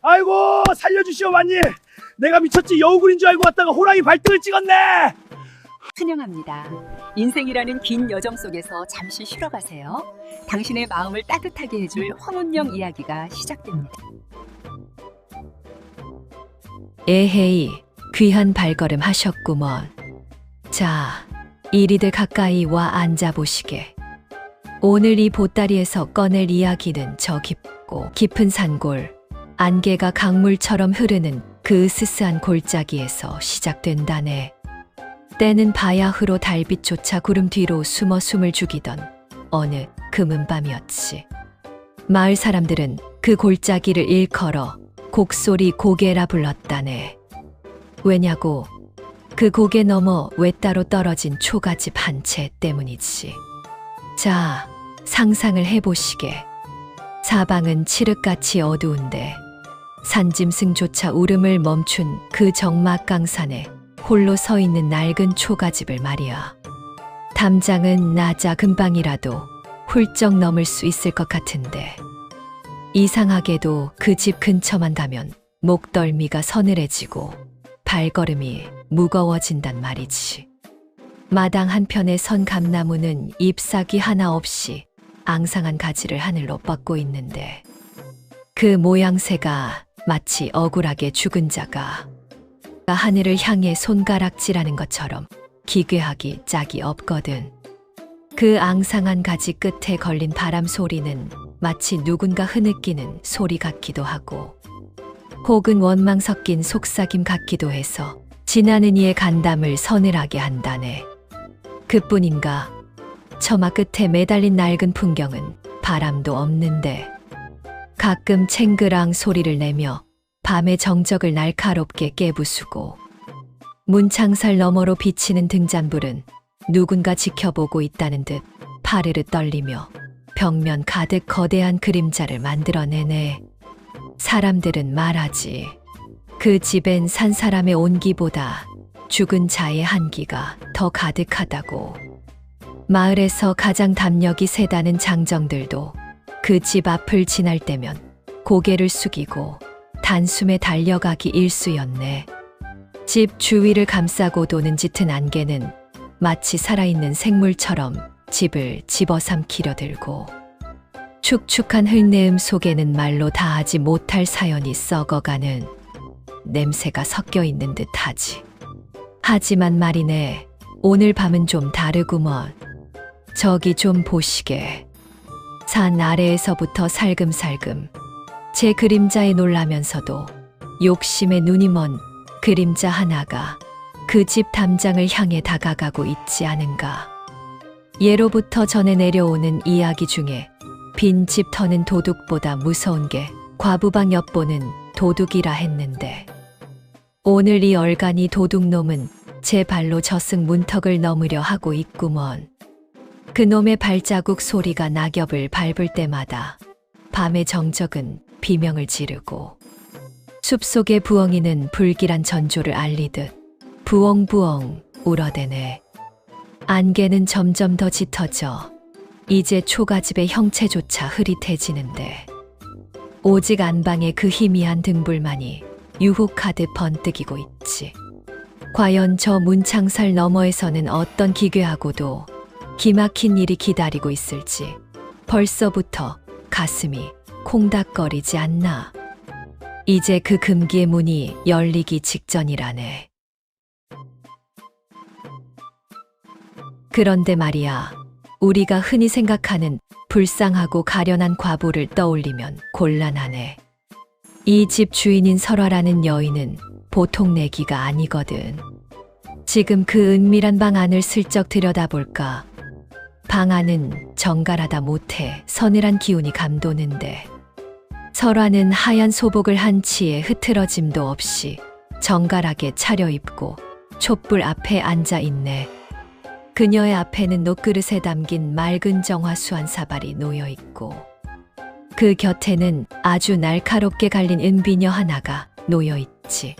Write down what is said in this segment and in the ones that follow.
아이고 살려주시오마니. 내가 미쳤지 여우굴인 줄 알고 왔다가 호랑이 발등을 찍었네. 환영합니다. 인생이라는 긴 여정 속에서 잠시 쉬러 가세요. 당신의 마음을 따뜻하게 해줄 황혼영 이야기가 시작됩니다. 에헤이, 귀한 발걸음 하셨구먼. 자, 이리들 가까이 와 앉아보시게. 오늘 이 보따리에서 꺼낼 이야기는 저 깊고 깊은 산골, 안개가 강물처럼 흐르는 그 으스스한 골짜기에서 시작된다네. 때는 바야흐로 달빛조차 구름 뒤로 숨어 숨을 죽이던 어느 금은밤이었지. 마을 사람들은 그 골짜기를 일컬어 곡소리 고개라 불렀다네. 왜냐고 그 고개 너머 외따로 떨어진 초가집 한 채 때문이지. 자, 상상을 해보시게. 사방은 칠흑같이 어두운데 산짐승조차 울음을 멈춘 그 적막강산에 홀로 서 있는 낡은 초가집을 말이야. 담장은 낮아 금방이라도 훌쩍 넘을 수 있을 것 같은데 이상하게도 그 집 근처만 가면 목덜미가 서늘해지고 발걸음이 무거워진단 말이지. 마당 한편의 선 감나무는 잎사귀 하나 없이 앙상한 가지를 하늘로 뻗고 있는데 그 모양새가 마치 억울하게 죽은 자가 하늘을 향해 손가락질하는 것처럼 기괴하기 짝이 없거든. 그 앙상한 가지 끝에 걸린 바람 소리는 마치 누군가 흐느끼는 소리 같기도 하고 혹은 원망 섞인 속삭임 같기도 해서 지나는 이의 간담을 서늘하게 한다네. 그뿐인가 처마 끝에 매달린 낡은 풍경은 바람도 없는데 가끔 챙그랑 소리를 내며 밤의 정적을 날카롭게 깨부수고 문창살 너머로 비치는 등잔불은 누군가 지켜보고 있다는 듯 파르르 떨리며 벽면 가득 거대한 그림자를 만들어내네. 사람들은 말하지. 그 집엔 산 사람의 온기보다 죽은 자의 한기가 더 가득하다고. 마을에서 가장 담력이 세다는 장정들도 그 집 앞을 지날 때면 고개를 숙이고 단숨에 달려가기 일쑤였네. 집 주위를 감싸고 도는 짙은 안개는 마치 살아있는 생물처럼 집을 집어삼키려 들고 축축한 흙내음 속에는 말로 다하지 못할 사연이 썩어가는 냄새가 섞여 있는 듯하지. 하지만 말이네, 오늘 밤은 좀 다르구먼. 저기 좀 보시게. 산 아래에서부터 살금살금 제 그림자에 놀라면서도 욕심에 눈이 먼 그림자 하나가 그 집 담장을 향해 다가가고 있지 않은가. 예로부터 전해 내려오는 이야기 중에 빈 집 터는 도둑보다 무서운 게 과부방 엿보는 도둑이라 했는데 오늘 이 얼간이 도둑놈은 제 발로 저승 문턱을 넘으려 하고 있구먼. 그놈의 발자국 소리가 낙엽을 밟을 때마다 밤의 정적은 비명을 지르고 숲속의 부엉이는 불길한 전조를 알리듯 부엉부엉 울어대네. 안개는 점점 더 짙어져 이제 초가집의 형체조차 흐릿해지는데 오직 안방의 그 희미한 등불만이 유혹하듯 번뜩이고 있지. 과연 저 문창살 너머에서는 어떤 기괴하고도 기막힌 일이 기다리고 있을지 벌써부터 가슴이 콩닥거리지 않나. 이제 그 금기의 문이 열리기 직전이라네. 그런데 말이야, 우리가 흔히 생각하는 불쌍하고 가련한 과부를 떠올리면 곤란하네. 이 집 주인인 설화라는 여인은 보통 내기가 아니거든. 지금 그 은밀한 방 안을 슬쩍 들여다볼까. 방 안은 정갈하다 못해 서늘한 기운이 감도는데 설화는 하얀 소복을 한 치에 흐트러짐도 없이 정갈하게 차려입고 촛불 앞에 앉아 있네. 그녀의 앞에는 녹그릇에 담긴 맑은 정화수 한 사발이 놓여 있고 그 곁에는 아주 날카롭게 갈린 은비녀 하나가 놓여 있지.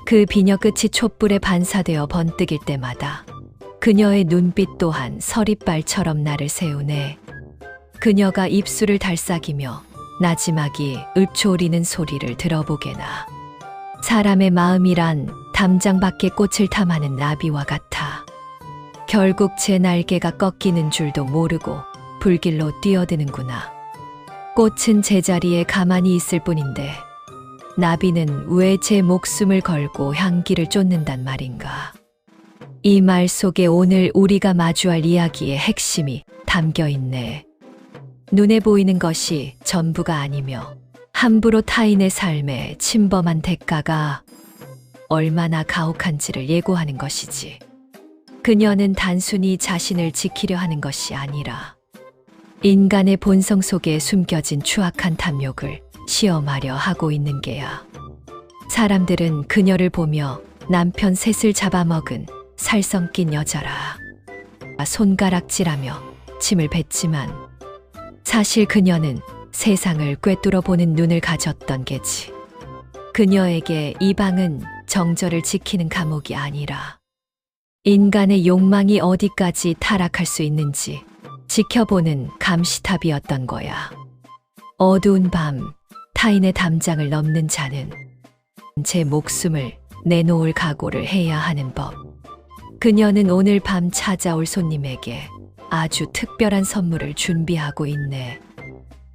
그 비녀 끝이 촛불에 반사되어 번뜩일 때마다 그녀의 눈빛 또한 서리발처럼 나를 세우네. 그녀가 입술을 달싹이며 나지막이 읊조리는 소리를 들어보게나. 사람의 마음이란 담장 밖에 꽃을 탐하는 나비와 같아. 결국 제 날개가 꺾이는 줄도 모르고 불길로 뛰어드는구나. 꽃은 제자리에 가만히 있을 뿐인데 나비는 왜 제 목숨을 걸고 향기를 쫓는단 말인가. 이 말 속에 오늘 우리가 마주할 이야기의 핵심이 담겨 있네. 눈에 보이는 것이 전부가 아니며 함부로 타인의 삶에 침범한 대가가 얼마나 가혹한지를 예고하는 것이지. 그녀는 단순히 자신을 지키려 하는 것이 아니라 인간의 본성 속에 숨겨진 추악한 탐욕을 시험하려 하고 있는 게야. 사람들은 그녀를 보며 남편 셋을 잡아먹은 살성 낀 여자라 손가락질하며 침을 뱉지만 사실 그녀는 세상을 꿰뚫어 보는 눈을 가졌던 게지. 그녀에게 이 방은 정절을 지키는 감옥이 아니라 인간의 욕망이 어디까지 타락할 수 있는지 지켜보는 감시탑이었던 거야. 어두운 밤 타인의 담장을 넘는 자는 제 목숨을 내놓을 각오를 해야 하는 법. 그녀는 오늘 밤 찾아올 손님에게 아주 특별한 선물을 준비하고 있네.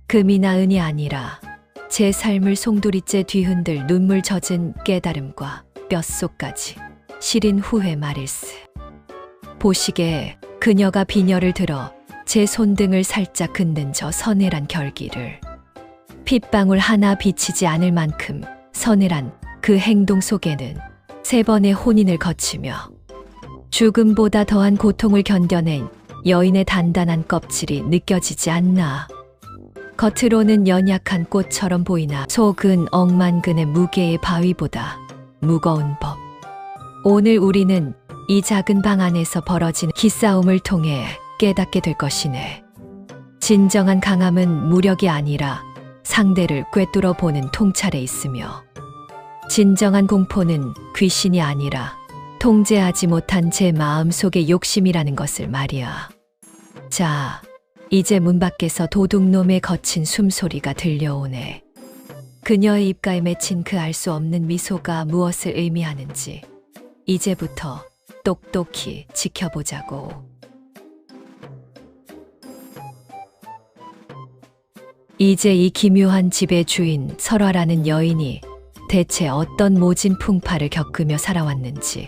금이나 은이 아니라 제 삶을 송두리째 뒤흔들 눈물 젖은 깨달음과 뼛속까지 시린 후회 말일세. 보시게 그녀가 비녀를 들어 제 손등을 살짝 긋는 저 서늘한 결기를. 핏방울 하나 비치지 않을 만큼 서늘한 그 행동 속에는 3번의 혼인을 거치며 죽음보다 더한 고통을 견뎌낸 여인의 단단한 껍질이 느껴지지 않나. 겉으로는 연약한 꽃처럼 보이나 속은 억만근의 무게의 바위보다 무거운 법. 오늘 우리는 이 작은 방 안에서 벌어진 기싸움을 통해 깨닫게 될 것이네. 진정한 강함은 무력이 아니라 상대를 꿰뚫어 보는 통찰에 있으며 진정한 공포는 귀신이 아니라 통제하지 못한 제 마음 속의 욕심이라는 것을 말이야. 자, 이제 문 밖에서 도둑놈의 거친 숨소리가 들려오네. 그녀의 입가에 맺힌 그 알 수 없는 미소가 무엇을 의미하는지 이제부터 똑똑히 지켜보자고. 이제 이 기묘한 집의 주인 설화라는 여인이 대체 어떤 모진 풍파를 겪으며 살아왔는지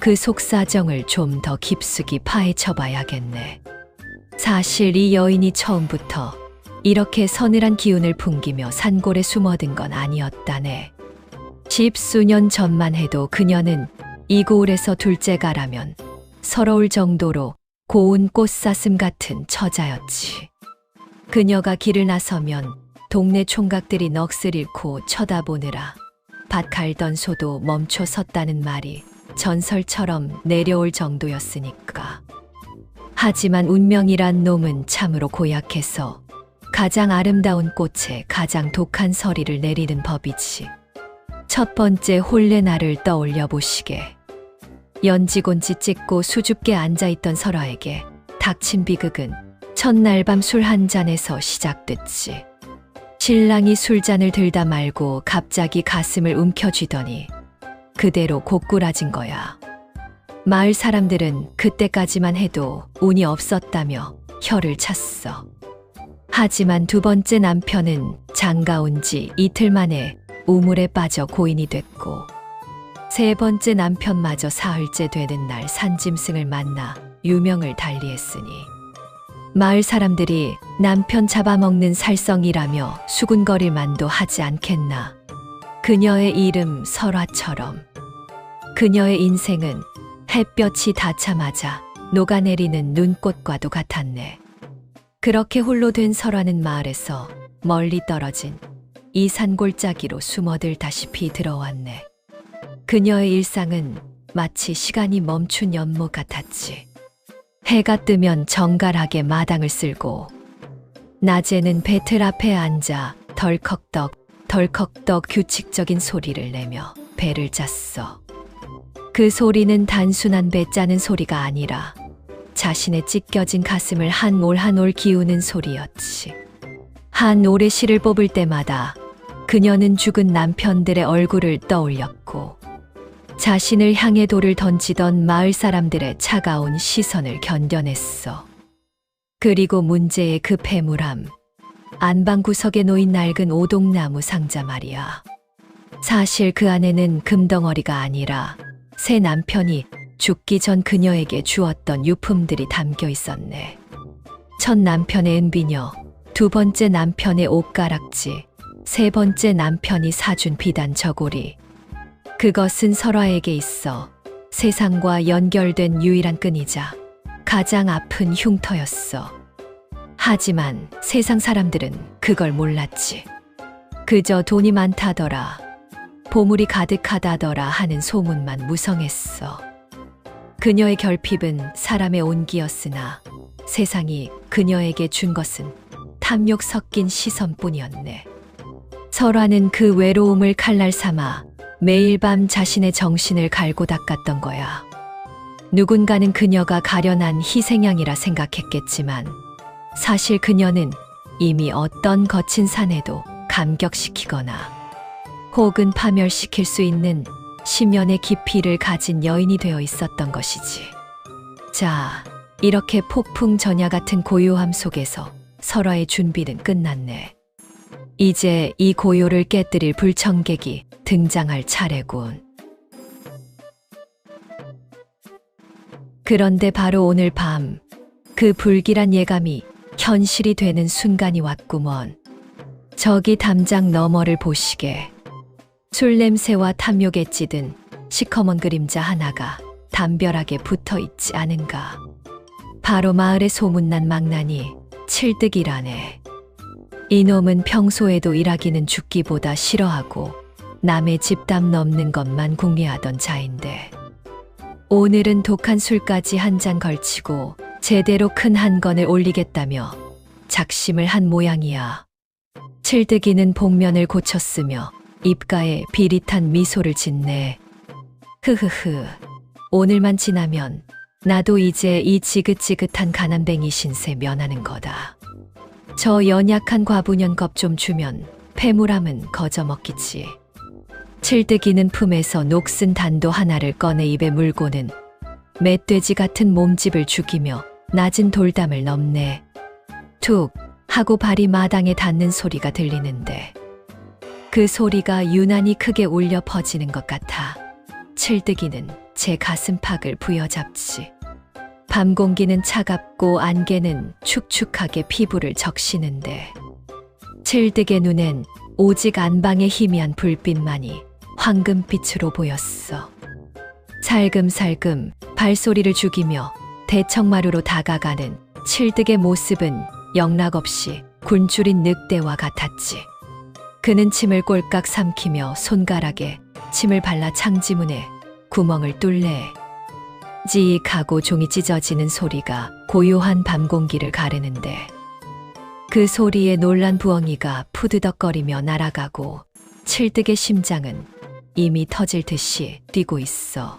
그 속사정을 좀 더 깊숙이 파헤쳐 봐야겠네. 사실 이 여인이 처음부터 이렇게 서늘한 기운을 풍기며 산골에 숨어든 건 아니었다네. 10수년 전만 해도 그녀는 이 고을에서 둘째가라면 서러울 정도로 고운 꽃사슴 같은 처자였지. 그녀가 길을 나서면 동네 총각들이 넋을 잃고 쳐다보느라 밭 갈던 소도 멈춰 섰다는 말이 전설처럼 내려올 정도였으니까. 하지만 운명이란 놈은 참으로 고약해서 가장 아름다운 꽃에 가장 독한 서리를 내리는 법이지. 첫 번째 홀레나를 떠올려 보시게. 연지곤지 찍고 수줍게 앉아있던 설화에게 닥친 비극은 첫날 밤 술 한 잔에서 시작됐지. 신랑이 술잔을 들다 말고 갑자기 가슴을 움켜쥐더니 그대로 고꾸라진 거야. 마을 사람들은 그때까지만 해도 운이 없었다며 혀를 찼어. 하지만 두 번째 남편은 장가온 지 이틀 만에 우물에 빠져 고인이 됐고 세 번째 남편마저 사흘째 되는 날 산짐승을 만나 유명을 달리했으니 마을 사람들이 남편 잡아먹는 살성이라며 수군거릴 만도 하지 않겠나. 그녀의 이름 설화처럼 그녀의 인생은 햇볕이 닿자마자 녹아내리는 눈꽃과도 같았네. 그렇게 홀로 된 설화는 마을에서 멀리 떨어진 이 산골짜기로 숨어들다시피 들어왔네. 그녀의 일상은 마치 시간이 멈춘 연못 같았지. 해가 뜨면 정갈하게 마당을 쓸고 낮에는 배틀 앞에 앉아 덜컥덕 덜컥덕 규칙적인 소리를 내며 배를 짰어. 그 소리는 단순한 배 짜는 소리가 아니라 자신의 찢겨진 가슴을 한 올 한 올 기우는 소리였지. 한 오래시를 뽑을 때마다 그녀는 죽은 남편들의 얼굴을 떠올렸고 자신을 향해 돌을 던지던 마을 사람들의 차가운 시선을 견뎌냈어. 그리고 문제의 그 패물함, 안방 구석에 놓인 낡은 오동나무 상자 말이야. 사실 그 안에는 금덩어리가 아니라 새 남편이 죽기 전 그녀에게 주었던 유품들이 담겨 있었네. 첫 남편의 은비녀, 두 번째 남편의 옷가락지, 세 번째 남편이 사준 비단 저고리. 그것은 설화에게 있어 세상과 연결된 유일한 끈이자 가장 아픈 흉터였어. 하지만 세상 사람들은 그걸 몰랐지. 그저 돈이 많다더라, 보물이 가득하다더라 하는 소문만 무성했어. 그녀의 결핍은 사람의 온기였으나 세상이 그녀에게 준 것은 탐욕 섞인 시선뿐이었네. 설화는 그 외로움을 칼날 삼아 매일 밤 자신의 정신을 갈고 닦았던 거야. 누군가는 그녀가 가련한 희생양이라 생각했겠지만 사실 그녀는 이미 어떤 거친 산에도 감격시키거나 혹은 파멸시킬 수 있는 심연의 깊이를 가진 여인이 되어 있었던 것이지. 자, 이렇게 폭풍 전야 같은 고요함 속에서 설화의 준비는 끝났네. 이제 이 고요를 깨뜨릴 불청객이 등장할 차례군. 그런데 바로 오늘 밤, 그 불길한 예감이 현실이 되는 순간이 왔구먼. 저기 담장 너머를 보시게. 술 냄새와 탐욕에 찌든 시커먼 그림자 하나가 담벼락에 붙어 있지 않은가. 바로 마을의 소문난 망나니 칠득이라네. 이놈은 평소에도 일하기는 죽기보다 싫어하고 남의 집담 넘는 것만 궁리하던 자인데 오늘은 독한 술까지 한 잔 걸치고 제대로 큰 한 건을 올리겠다며 작심을 한 모양이야. 칠득이는 복면을 고쳤으며 입가에 비릿한 미소를 짓네. 흐흐흐, 오늘만 지나면 나도 이제 이 지긋지긋한 가난뱅이 신세 면하는 거다. 저 연약한 과부년 겁 좀 주면 패물함은 거저 먹기지. 칠득이는 품에서 녹슨 단도 하나를 꺼내 입에 물고는 멧돼지 같은 몸집을 죽이며 낮은 돌담을 넘네. 툭 하고 발이 마당에 닿는 소리가 들리는데 그 소리가 유난히 크게 울려 퍼지는 것 같아 칠득이는 제 가슴팍을 부여잡지. 밤 공기는 차갑고 안개는 축축하게 피부를 적시는데 칠득의 눈엔 오직 안방의 희미한 불빛만이 황금빛으로 보였어. 살금살금 발소리를 죽이며 대청마루로 다가가는 칠득의 모습은 영락없이 굶주린 늑대와 같았지. 그는 침을 꼴깍 삼키며 손가락에 침을 발라 창지문에 구멍을 뚫네. 지익하고 종이 찢어지는 소리가 고요한 밤 공기를 가르는데 그 소리에 놀란 부엉이가 푸드덕거리며 날아가고 칠득의 심장은 이미 터질 듯이 뛰고 있어.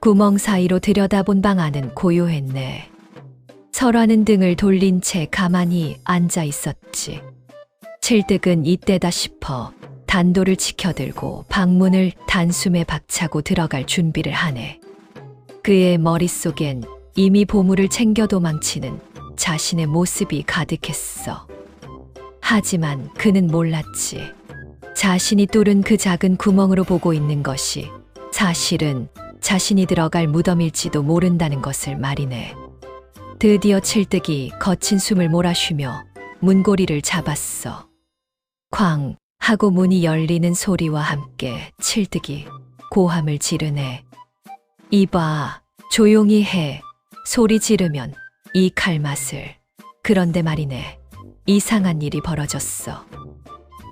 구멍 사이로 들여다본 방 안은 고요했네. 설화는 등을 돌린 채 가만히 앉아 있었지. 칠득은 이때다 싶어 단도를 치켜들고 방문을 단숨에 박차고 들어갈 준비를 하네. 그의 머릿속엔 이미 보물을 챙겨 도망치는 자신의 모습이 가득했어. 하지만 그는 몰랐지. 자신이 뚫은 그 작은 구멍으로 보고 있는 것이 사실은 자신이 들어갈 무덤일지도 모른다는 것을 말이네. 드디어 칠득이 거친 숨을 몰아쉬며 문고리를 잡았어. 쾅 하고 문이 열리는 소리와 함께 칠득이 고함을 지르네. 이봐, 조용히 해. 소리 지르면 이 칼맛을. 그런데 말이네. 이상한 일이 벌어졌어.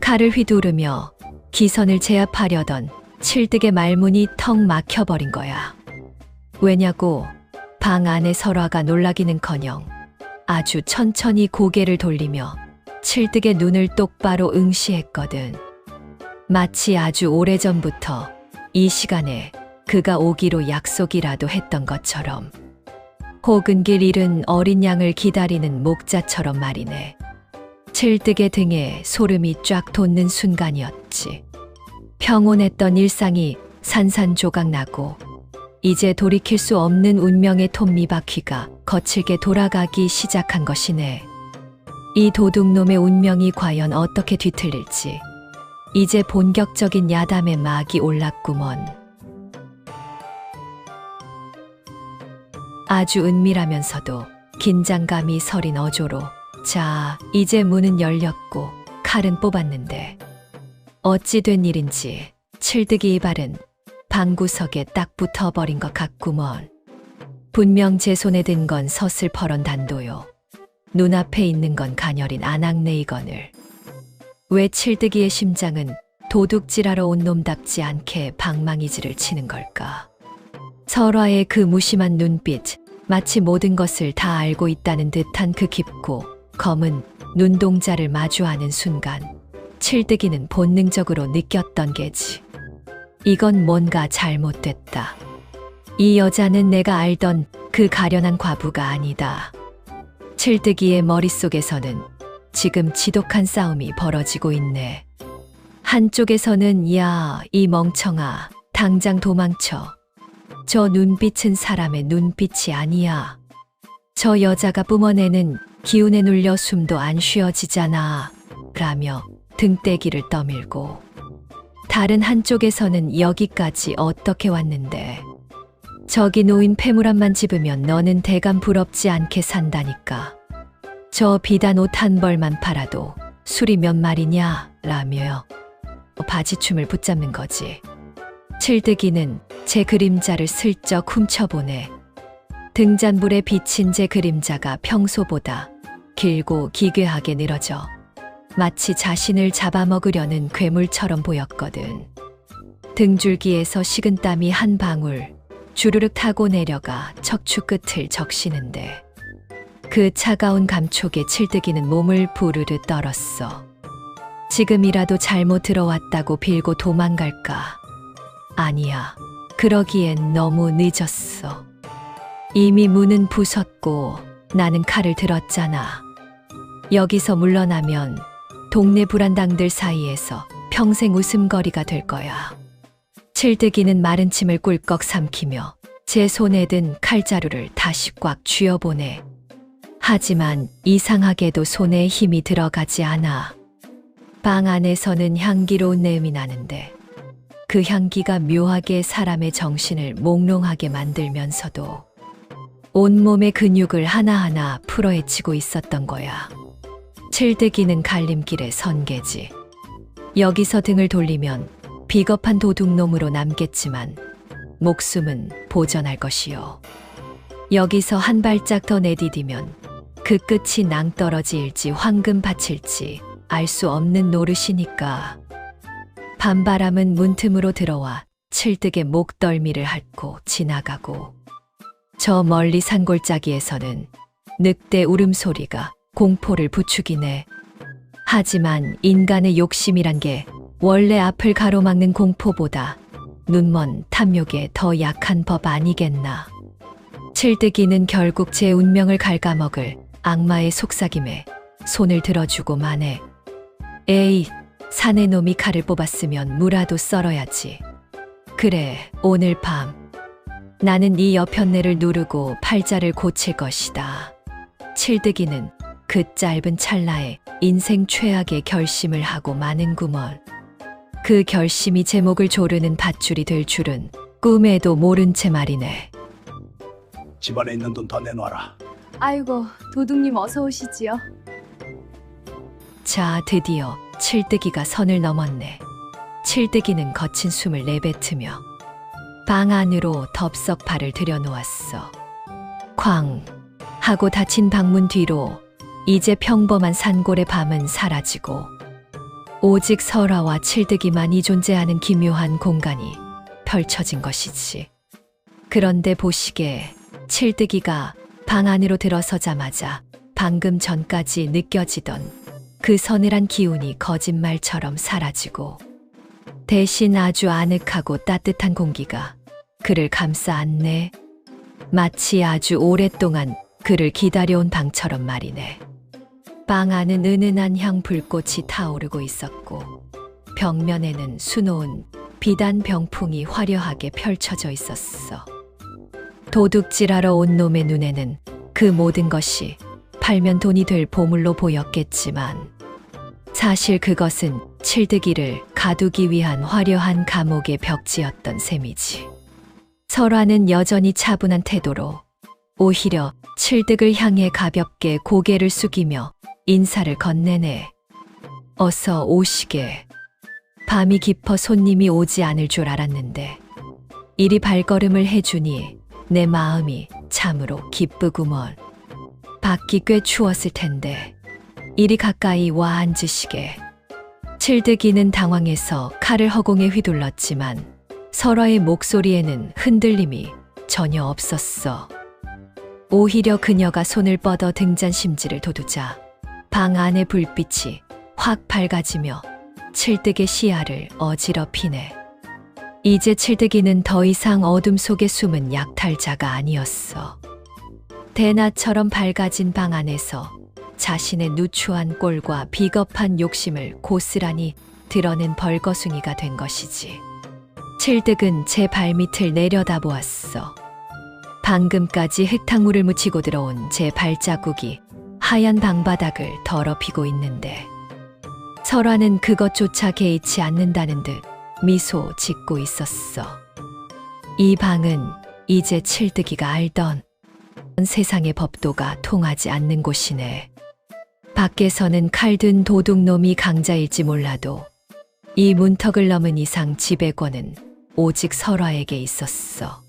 칼을 휘두르며 기선을 제압하려던 칠득의 말문이 턱 막혀버린 거야. 왜냐고 방 안에 설화가 놀라기는커녕 아주 천천히 고개를 돌리며 칠득의 눈을 똑바로 응시했거든. 마치 아주 오래전부터 이 시간에 그가 오기로 약속이라도 했던 것처럼. 혹은 길 잃은 어린 양을 기다리는 목자처럼 말이네. 칠득의 등에 소름이 쫙 돋는 순간이었지. 평온했던 일상이 산산조각 나고 이제 돌이킬 수 없는 운명의 톱니바퀴가 거칠게 돌아가기 시작한 것이네. 이 도둑놈의 운명이 과연 어떻게 뒤틀릴지 이제 본격적인 야담의 막이 올랐구먼. 아주 은밀하면서도 긴장감이 서린 어조로 자, 이제 문은 열렸고 칼은 뽑았는데 어찌 된 일인지 칠득이 이발은 방구석에 딱 붙어버린 것 같구먼. 분명 제 손에 든 건 서슬퍼런 단도요. 눈앞에 있는 건 가녀린 안악내이거늘. 왜 칠득이의 심장은 도둑질하러 온 놈답지 않게 방망이질을 치는 걸까? 설화의 그 무심한 눈빛, 마치 모든 것을 다 알고 있다는 듯한 그 깊고 검은 눈동자를 마주하는 순간 칠득이는 본능적으로 느꼈던 게지. 이건 뭔가 잘못됐다. 이 여자는 내가 알던 그 가련한 과부가 아니다. 칠득이의 머릿속에서는 지금 지독한 싸움이 벌어지고 있네. 한쪽에서는 야, 이 멍청아, 당장 도망쳐. 저 눈빛은 사람의 눈빛이 아니야. 저 여자가 뿜어내는 기운에 눌려 숨도 안 쉬어지잖아. 라며 등대기를 떠밀고 다른 한쪽에서는 여기까지 어떻게 왔는데 저기 놓인 폐물함만 집으면 너는 대감 부럽지 않게 산다니까. 저 비단 옷 한 벌만 팔아도 술이 몇 마리냐 라며 바지춤을 붙잡는 거지. 칠득이는 제 그림자를 슬쩍 훔쳐보네. 등잔불에 비친 제 그림자가 평소보다 길고 기괴하게 늘어져 마치 자신을 잡아먹으려는 괴물처럼 보였거든. 등줄기에서 식은땀이 한 방울 주르륵 타고 내려가 척추 끝을 적시는데 그 차가운 감촉에 칠득이는 몸을 부르르 떨었어. 지금이라도 잘못 들어왔다고 빌고 도망갈까? 아니야. 그러기엔 너무 늦었어. 이미 문은 부쉈고 나는 칼을 들었잖아. 여기서 물러나면 동네 불안당들 사이에서 평생 웃음거리가 될 거야. 칠득이는 마른 침을 꿀꺽 삼키며 제 손에 든 칼자루를 다시 꽉 쥐어보네. 하지만 이상하게도 손에 힘이 들어가지 않아. 방 안에서는 향기로운 내음이 나는데 그 향기가 묘하게 사람의 정신을 몽롱하게 만들면서도 온몸의 근육을 하나하나 풀어헤치고 있었던 거야. 칠득이는 갈림길의 선계지. 여기서 등을 돌리면 비겁한 도둑놈으로 남겠지만 목숨은 보전할 것이요. 여기서 한 발짝 더 내디디면 그 끝이 낭떠러지일지 황금밭일지 알 수 없는 노릇이니까. 밤바람은 문틈으로 들어와 칠득의 목덜미를 핥고 지나가고 저 멀리 산골짜기에서는 늑대 울음소리가 공포를 부추기네. 하지만 인간의 욕심이란 게 원래 앞을 가로막는 공포보다 눈먼 탐욕에 더 약한 법 아니겠나. 칠득이는 결국 제 운명을 갉아먹을 악마의 속삭임에 손을 들어주고 마네. 에이, 사내 놈이 칼을 뽑았으면 무라도 썰어야지. 그래, 오늘 밤 나는 네 여편네를 누르고 팔자를 고칠 것이다. 칠득이는 그 짧은 찰나에 인생 최악의 결심을 하고 마는구먼. 그 결심이 제 목을 조르는 밧줄이 될 줄은 꿈에도 모른 채 말이네. 집안에 있는 돈 더 내놔라. 아이고, 도둑님 어서 오시지요. 자, 드디어 칠득이가 선을 넘었네. 칠득이는 거친 숨을 내뱉으며 방 안으로 덥석 발을 들여놓았어. 쾅 하고 닫힌 방문 뒤로 이제 평범한 산골의 밤은 사라지고 오직 설화와 칠득이만이 존재하는 기묘한 공간이 펼쳐진 것이지. 그런데 보시게 칠득이가 방 안으로 들어서자마자 방금 전까지 느껴지던 그 서늘한 기운이 거짓말처럼 사라지고 대신 아주 아늑하고 따뜻한 공기가 그를 감싸 안네. 마치 아주 오랫동안 그를 기다려온 방처럼 말이네. 방 안은 은은한 향 불꽃이 타오르고 있었고 벽면에는 수놓은 비단 병풍이 화려하게 펼쳐져 있었어. 도둑질하러 온 놈의 눈에는 그 모든 것이 팔면 돈이 될 보물로 보였겠지만 사실 그것은 칠드기를 가두기 위한 화려한 감옥의 벽지였던 셈이지. 설화는 여전히 차분한 태도로 오히려 칠득을 향해 가볍게 고개를 숙이며 인사를 건네네. 어서 오시게. 밤이 깊어 손님이 오지 않을 줄 알았는데 이리 발걸음을 해주니 내 마음이 참으로 기쁘구먼. 밖이 꽤 추웠을 텐데 이리 가까이 와 앉으시게. 칠득이는 당황해서 칼을 허공에 휘둘렀지만 설화의 목소리에는 흔들림이 전혀 없었어. 오히려 그녀가 손을 뻗어 등잔 심지를 돋우자 방 안의 불빛이 확 밝아지며 칠득의 시야를 어지럽히네. 이제 칠득이는 더 이상 어둠 속에 숨은 약탈자가 아니었어. 대낮처럼 밝아진 방 안에서 자신의 누추한 꼴과 비겁한 욕심을 고스란히 드러낸 벌거숭이가 된 것이지. 칠득은 제 발밑을 내려다보았어. 방금까지 흙탕물을 묻히고 들어온 제 발자국이 하얀 방바닥을 더럽히고 있는데 설화는 그것조차 개의치 않는다는 듯 미소 짓고 있었어. 이 방은 이제 칠득이가 알던 세상의 법도가 통하지 않는 곳이네. 밖에서는 칼든 도둑놈이 강자일지 몰라도 이 문턱을 넘은 이상 지배권은 오직 설화에게 있었어.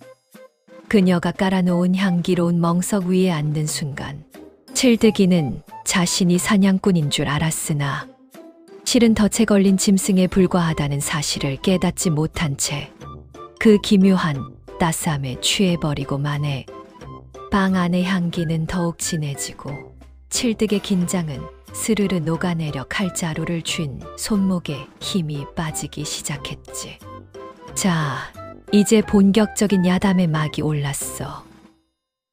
그녀가 깔아놓은 향기로운 멍석 위에 앉는 순간 칠득이는 자신이 사냥꾼인 줄 알았으나 실은 덫에 걸린 짐승에 불과하다는 사실을 깨닫지 못한 채 그 기묘한 따스함에 취해버리고 마네. 방 안의 향기는 더욱 진해지고 칠득의 긴장은 스르르 녹아내려 칼자루를 쥔 손목에 힘이 빠지기 시작했지. 자, 이제 본격적인 야담의 막이 올랐어.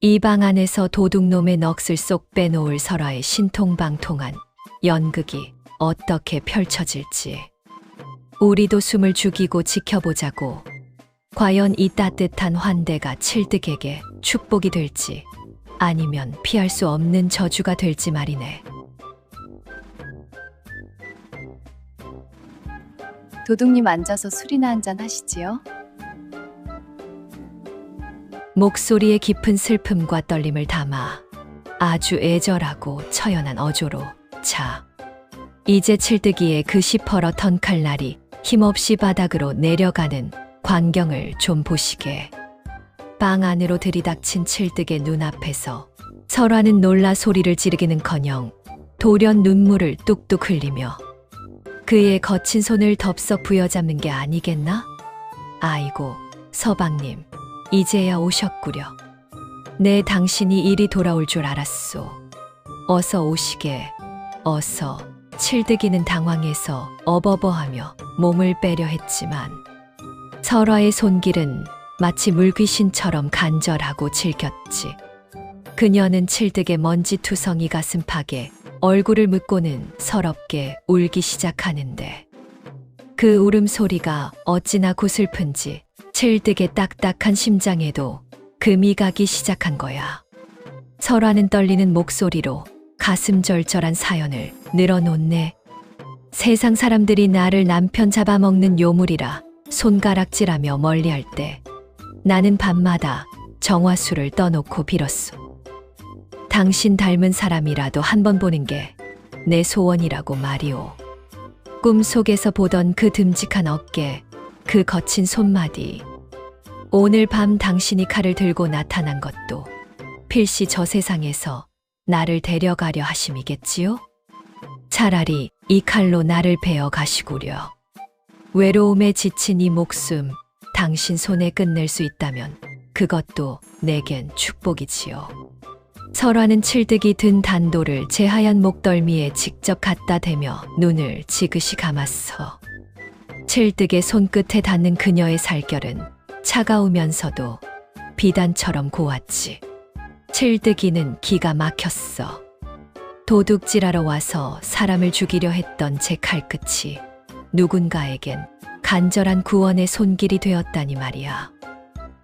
이 방 안에서 도둑놈의 넋을 쏙 빼놓을 설화의 신통방통한 연극이 어떻게 펼쳐질지 우리도 숨을 죽이고 지켜보자고. 과연 이 따뜻한 환대가 칠득에게 축복이 될지 아니면 피할 수 없는 저주가 될지 말이네. 도둑님 앉아서 술이나 한잔 하시지요? 목소리에 깊은 슬픔과 떨림을 담아 아주 애절하고 처연한 어조로 자. 이제 칠득이의 그 시퍼렇던 칼날이 힘없이 바닥으로 내려가는 광경을 좀 보시게. 방 안으로 들이닥친 칠득의 눈앞에서 설화는 놀라 소리를 지르기는커녕 돌연 눈물을 뚝뚝 흘리며 그의 거친 손을 덥석 부여잡는 게 아니겠나? 아이고, 서방님, 이제야 오셨구려. 내 당신이 이리 돌아올 줄 알았소. 어서 오시게, 어서. 칠득이는 당황해서 어버버하며 몸을 빼려 했지만 설화의 손길은 마치 물귀신처럼 간절하고 질겼지. 그녀는 칠득의 먼지투성이 가슴팍에 얼굴을 묻고는 서럽게 울기 시작하는데 그 울음소리가 어찌나 고슬픈지 칠득의 딱딱한 심장에도 금이 가기 시작한 거야. 설화는 떨리는 목소리로 가슴 절절한 사연을 늘어놓네. 세상 사람들이 나를 남편 잡아먹는 요물이라 손가락질하며 멀리할 때 나는 밤마다 정화수를 떠놓고 빌었소. 당신 닮은 사람이라도 한 번 보는 게 내 소원이라고 말이오. 꿈속에서 보던 그 듬직한 어깨, 그 거친 손마디. 오늘 밤 당신이 칼을 들고 나타난 것도 필시 저 세상에서 나를 데려가려 하심이겠지요? 차라리 이 칼로 나를 베어 가시구려. 외로움에 지친 이 목숨 당신 손에 끝낼 수 있다면 그것도 내겐 축복이지요. 설화는 칠득이 든 단도를 제 하얀 목덜미에 직접 갖다 대며 눈을 지그시 감았어. 칠득의 손끝에 닿는 그녀의 살결은 차가우면서도 비단처럼 고왔지. 칠득이는 기가 막혔어. 도둑질하러 와서 사람을 죽이려 했던 제 칼끝이 누군가에겐 간절한 구원의 손길이 되었다니 말이야.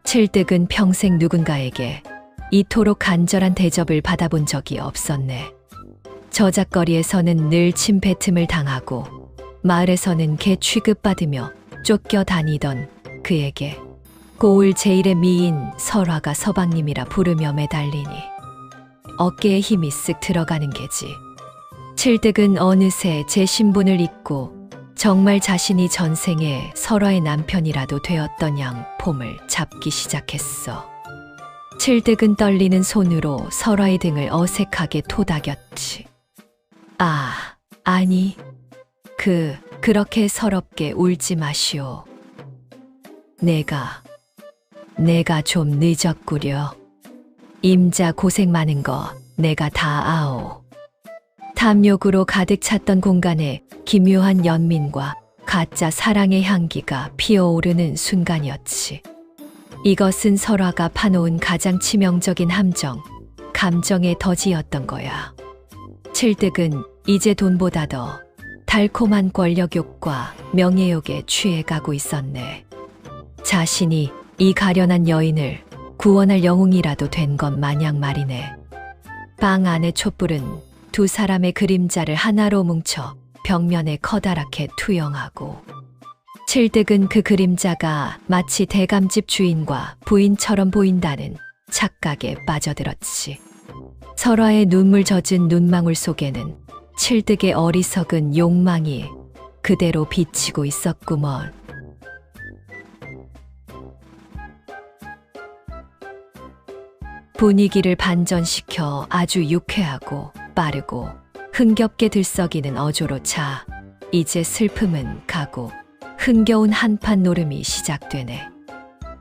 칠득은 평생 누군가에게 이토록 간절한 대접을 받아본 적이 없었네. 저작거리에서는 늘 침뱉음을 당하고 마을에서는 개 취급받으며 쫓겨다니던 그에게 고을 제1의 미인 설화가 서방님이라 부르며 매달리니 어깨에 힘이 쓱 들어가는 게지. 칠득은 어느새 제 신분을 잊고 정말 자신이 전생에 설화의 남편이라도 되었던 양 폼을 잡기 시작했어. 칠득은 떨리는 손으로 설화의 등을 어색하게 토닥였지. 아니, 그렇게 서럽게 울지 마시오. 내가 좀 늦었구려. 임자 고생 많은 거 내가 다 아오. 탐욕으로 가득 찼던 공간에 기묘한 연민과 가짜 사랑의 향기가 피어오르는 순간이었지. 이것은 설화가 파놓은 가장 치명적인 함정, 감정의 덫이었던 거야. 칠득은 이제 돈보다 더 달콤한 권력욕과 명예욕에 취해가고 있었네. 자신이 이 가련한 여인을 구원할 영웅이라도 된 것 마냥 말이네. 방 안의 촛불은 두 사람의 그림자를 하나로 뭉쳐 벽면에 커다랗게 투영하고, 칠득은 그 그림자가 마치 대감집 주인과 부인처럼 보인다는 착각에 빠져들었지. 설화의 눈물 젖은 눈망울 속에는 칠득의 어리석은 욕망이 그대로 비치고 있었구먼. 분위기를 반전시켜 아주 유쾌하고 빠르고 흥겹게 들썩이는 어조로 차. 이제 슬픔은 가고 흥겨운 한판 노름이 시작되네.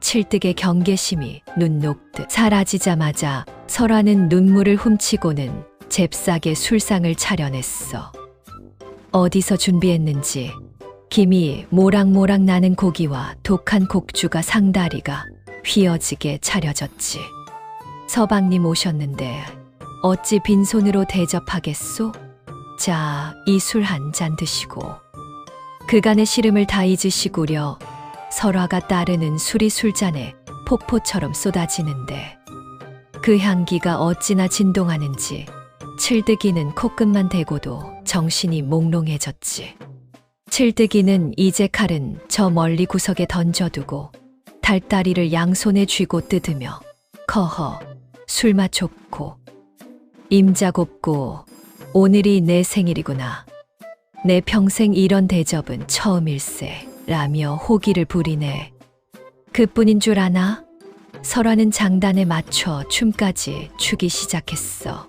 칠득의 경계심이 눈 녹듯 사라지자마자 설화는 눈물을 훔치고는 잽싸게 술상을 차려냈어. 어디서 준비했는지 김이 모락모락 나는 고기와 독한 곡주가 상다리가 휘어지게 차려졌지. 서방님 오셨는데 어찌 빈손으로 대접하겠소? 자, 이 술 한 잔 드시고. 그간의 시름을 다 잊으시구려. 설화가 따르는 술이 술잔에 폭포처럼 쏟아지는데 그 향기가 어찌나 진동하는지 칠득이는 코끝만 대고도 정신이 몽롱해졌지. 칠득이는 이제 칼은 저 멀리 구석에 던져두고 달다리를 양손에 쥐고 뜯으며 커허 술맛 좋고 임자 곱고 오늘이 내 생일이구나. 내 평생 이런 대접은 처음일세 라며 호기를 부리네. 그뿐인 줄 아나? 설화는 장단에 맞춰 춤까지 추기 시작했어.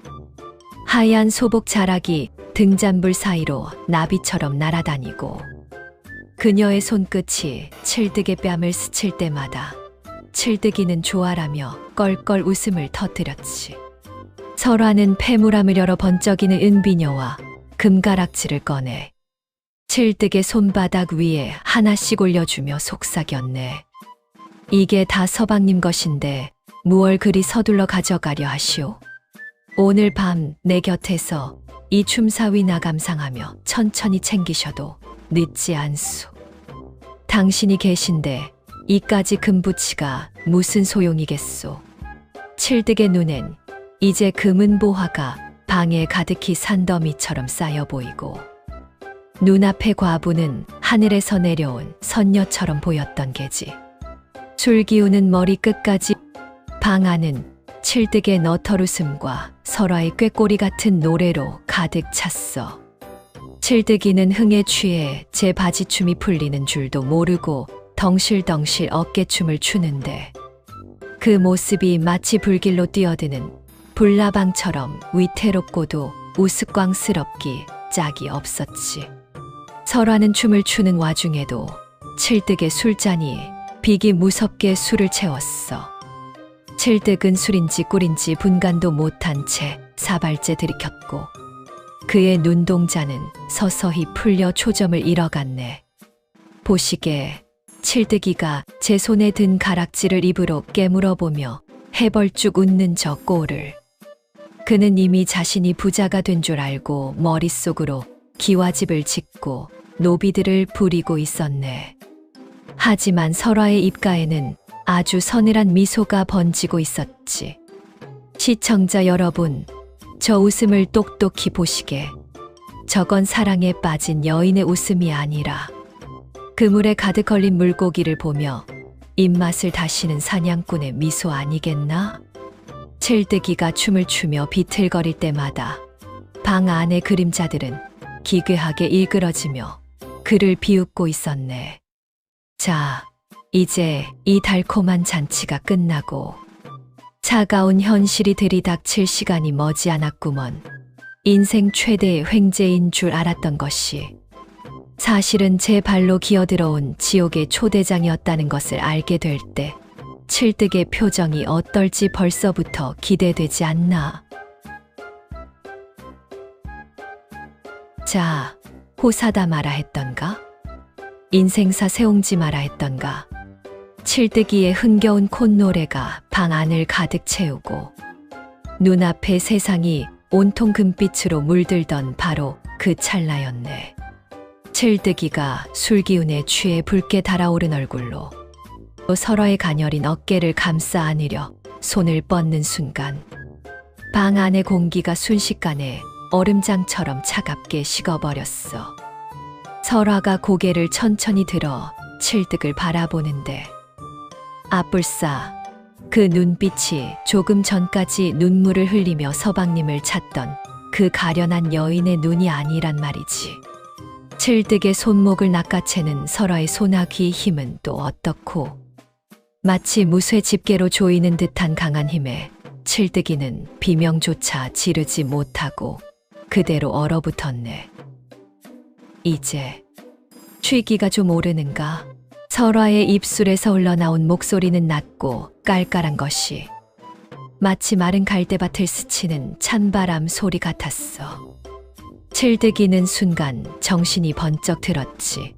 하얀 소복 자락이 등잔불 사이로 나비처럼 날아다니고 그녀의 손끝이 칠득의 뺨을 스칠 때마다 칠득이는 좋아라며 껄껄 웃음을 터뜨렸지. 설화는 폐무람을 열어 번쩍이는 은비녀와 금가락지를 꺼내 칠득의 손바닥 위에 하나씩 올려주며 속삭였네. 이게 다 서방님 것인데 무얼 그리 서둘러 가져가려 하시오. 오늘 밤 내 곁에서 이 춤사위나 감상하며 천천히 챙기셔도 늦지 않소. 당신이 계신데 이까지 금부치가 무슨 소용이겠소. 칠득의 눈엔 이제 금은보화가 방에 가득히 산더미처럼 쌓여 보이고 눈앞의 과부는 하늘에서 내려온 선녀처럼 보였던 게지. 술 기우는 머리 끝까지 방 안은 칠득의 너털웃음과 설화의 꾀꼬리 같은 노래로 가득 찼어. 칠득이는 흥에 취해 제 바지춤이 풀리는 줄도 모르고 덩실덩실 어깨춤을 추는데 그 모습이 마치 불길로 뛰어드는 불나방처럼 위태롭고도 우스꽝스럽기 짝이 없었지. 설화는 춤을 추는 와중에도 칠득의 술잔이 비기 무섭게 술을 채웠어. 칠득은 술인지 꿀인지 분간도 못한 채 사발째 들이켰고 그의 눈동자는 서서히 풀려 초점을 잃어갔네. 보시게 칠득이가 제 손에 든 가락지를 입으로 깨물어 보며 해벌쭉 웃는 저 꼴을. 그는 이미 자신이 부자가 된 줄 알고 머릿속으로 기와집을 짓고 노비들을 부리고 있었네. 하지만 설화의 입가에는 아주 서늘한 미소가 번지고 있었지. 시청자 여러분, 저 웃음을 똑똑히 보시게. 저건 사랑에 빠진 여인의 웃음이 아니라 그물에 가득 걸린 물고기를 보며 입맛을 다시는 사냥꾼의 미소 아니겠나? 칠뜨기가 춤을 추며 비틀거릴 때마다 방 안의 그림자들은 기괴하게 일그러지며 그를 비웃고 있었네. 자, 이제 이 달콤한 잔치가 끝나고 차가운 현실이 들이닥칠 시간이 머지않았구먼. 인생 최대의 횡재인 줄 알았던 것이 사실은 제 발로 기어들어온 지옥의 초대장이었다는 것을 알게 될 때 칠뜨기의 표정이 어떨지 벌써부터 기대되지 않나. 자, 호사다 마라 했던가? 인생사 세옹지 마라 했던가? 칠뜨기의 흥겨운 콧노래가 방 안을 가득 채우고 눈앞에 세상이 온통 금빛으로 물들던 바로 그 찰나였네. 칠뜨기가 술기운에 취해 붉게 달아오른 얼굴로 설화의 가녀린 어깨를 감싸 안으려 손을 뻗는 순간 방 안의 공기가 순식간에 얼음장처럼 차갑게 식어버렸어. 설화가 고개를 천천히 들어 칠뜨기를 바라보는데 아뿔싸, 그 눈빛이 조금 전까지 눈물을 흘리며 서방님을 찾던 그 가련한 여인의 눈이 아니란 말이지. 칠뜨기의 손목을 낚아채는 설화의 소나귀의 힘은 또 어떻고, 마치 무쇠 집게로 조이는 듯한 강한 힘에 칠뜨기는 비명조차 지르지 못하고 그대로 얼어붙었네. 이제 취기가 좀 오르는가? 설화의 입술에서 흘러나온 목소리는 낮고 깔깔한 것이 마치 마른 갈대밭을 스치는 찬바람 소리 같았어. 칠뜨기는 순간 정신이 번쩍 들었지.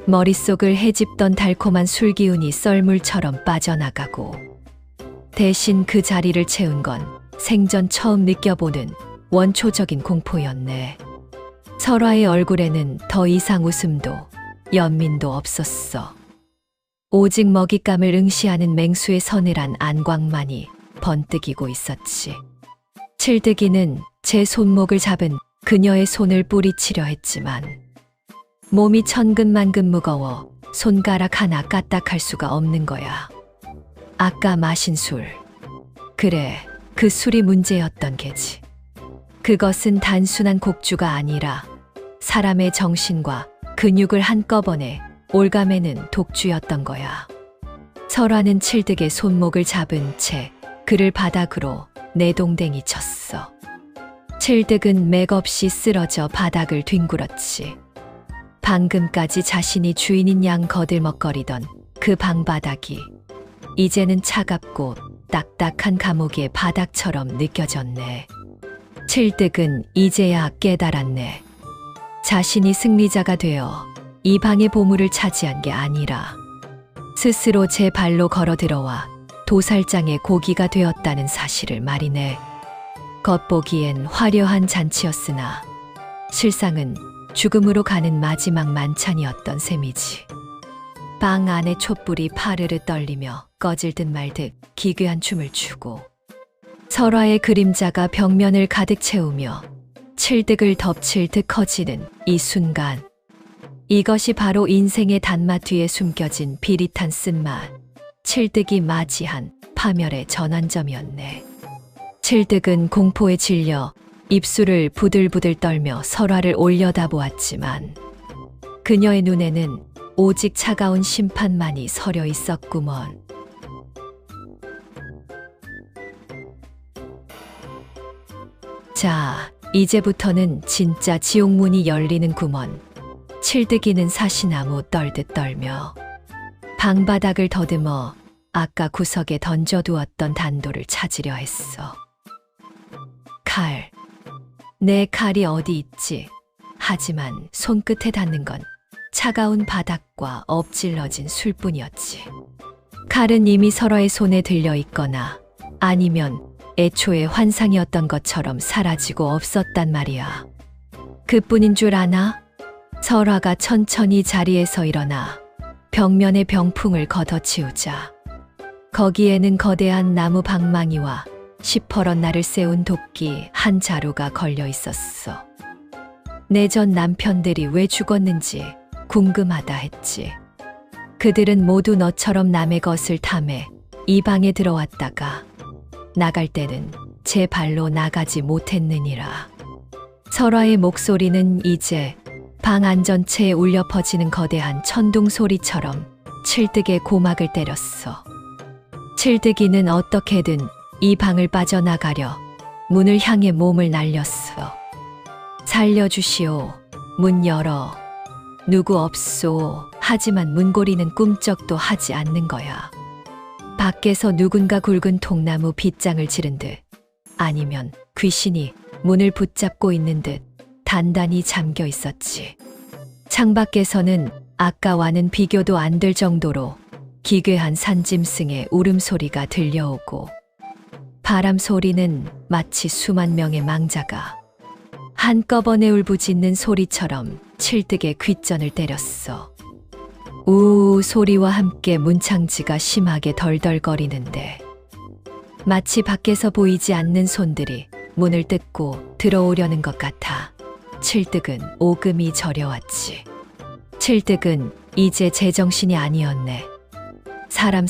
머릿속을 헤집던 달콤한 술기운이 썰물처럼 빠져나가고 대신 그 자리를 채운 건 생전 처음 느껴보는 원초적인 공포였네. 설화의 얼굴에는 더 이상 웃음도 연민도 없었어. 오직 먹잇감을 응시하는 맹수의 서늘한 안광만이 번뜩이고 있었지. 칠뜨기는 제 손목을 잡은 그녀의 손을 뿌리치려 했지만 몸이 천근만근 무거워 손가락 하나 까딱할 수가 없는 거야. 아까 마신 술. 그래, 그 술이 문제였던 게지. 그것은 단순한 곡주가 아니라 사람의 정신과 근육을 한꺼번에 올가매는 독주였던 거야. 설화는 칠뜨기의 손목을 잡은 채 그를 바닥으로 내동댕이 쳤어. 칠뜨기는 맥없이 쓰러져 바닥을 뒹굴었지. 방금까지 자신이 주인인 양 거들먹거리던 그 방바닥이 이제는 차갑고 딱딱한 감옥의 바닥처럼 느껴졌네. 칠뜨기는 이제야 깨달았네. 자신이 승리자가 되어 이 방의 보물을 차지한 게 아니라 스스로 제 발로 걸어 들어와 도살장의 고기가 되었다는 사실을 말이네. 겉보기엔 화려한 잔치였으나 실상은 죽음으로 가는 마지막 만찬이었던 셈이지. 방 안의 촛불이 파르르 떨리며 꺼질 듯 말 듯 기괴한 춤을 추고 설화의 그림자가 벽면을 가득 채우며 칠뜨기를 덮칠 듯 커지는 이 순간, 이것이 바로 인생의 단맛 뒤에 숨겨진 비릿한 쓴맛, 칠뜨기 맞이한 파멸의 전환점이었네. 칠뜨기는 공포에 질려 입술을 부들부들 떨며 설화를 올려다보았지만 그녀의 눈에는 오직 차가운 심판만이 서려 있었구먼. 자, 이제부터는 진짜 지옥문이 열리는구먼. 칠뜨기는 사시나무 떨듯 떨며 방바닥을 더듬어 아까 구석에 던져두었던 단도를 찾으려 했어. 칼. 내 칼이 어디 있지? 하지만 손끝에 닿는 건 차가운 바닥과 엎질러진 술뿐이었지. 칼은 이미 설화의 손에 들려 있거나 아니면 애초에 환상이었던 것처럼 사라지고 없었단 말이야. 그뿐인 줄 아나? 설화가 천천히 자리에서 일어나 벽면의 병풍을 걷어치우자 거기에는 거대한 나무 방망이와 시퍼런 날을 세운 도끼 한 자루가 걸려 있었어. 내 전 남편들이 왜 죽었는지 궁금하다 했지. 그들은 모두 너처럼 남의 것을 탐해 이 방에 들어왔다가 나갈 때는 제 발로 나가지 못했느니라. 설화의 목소리는 이제 방 안전체에 울려 퍼지는 거대한 천둥 소리처럼 칠득의 고막을 때렸어. 칠득이는 어떻게든 이 방을 빠져나가려 문을 향해 몸을 날렸어. 살려주시오. 문 열어. 누구 없소. 하지만 문고리는 꿈쩍도 하지 않는 거야. 밖에서 누군가 굵은 통나무 빗장을 지른 듯 아니면 귀신이 문을 붙잡고 있는 듯 단단히 잠겨 있었지. 창밖에서는 아까와는 비교도 안 될 정도로 기괴한 산짐승의 울음소리가 들려오고 바람 소리는 마치 수만 명의 망자가 한꺼번에 울부짖는 소리처럼 칠득의 귓전을 때렸어. 우우 소리와 함께 문창지가 심하게 덜덜거리는데 마치 밖에서 보이지 않는 손들이 문을 뜯고 들어오려는 것 같아 칠득은 오금이 저려왔지. 칠득은 이제 제정신이 아니었네. 사람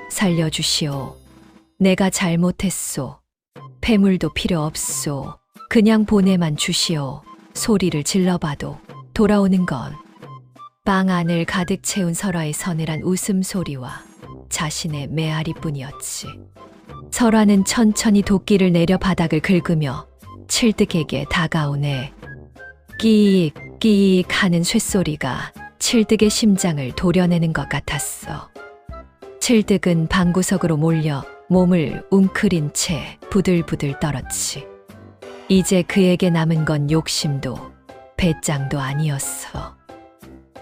살려주시오. 내가 잘못했소. 폐물도 필요 없소. 그냥 보내만 주시오. 소리를 질러봐도 돌아오는 건 방 안을 가득 채운 설화의 서늘한 웃음소리와 자신의 메아리뿐이었지. 설화는 천천히 도끼를 내려 바닥을 긁으며 칠득에게 다가오네. 끼익 끼익 하는 쇳소리가 칠득의 심장을 도려내는 것 같았어. 칠득은 방구석으로 몰려 몸을 웅크린 채 부들부들 떨었지. 이제 그에게 남은 건 욕심도 배짱도 아니었어.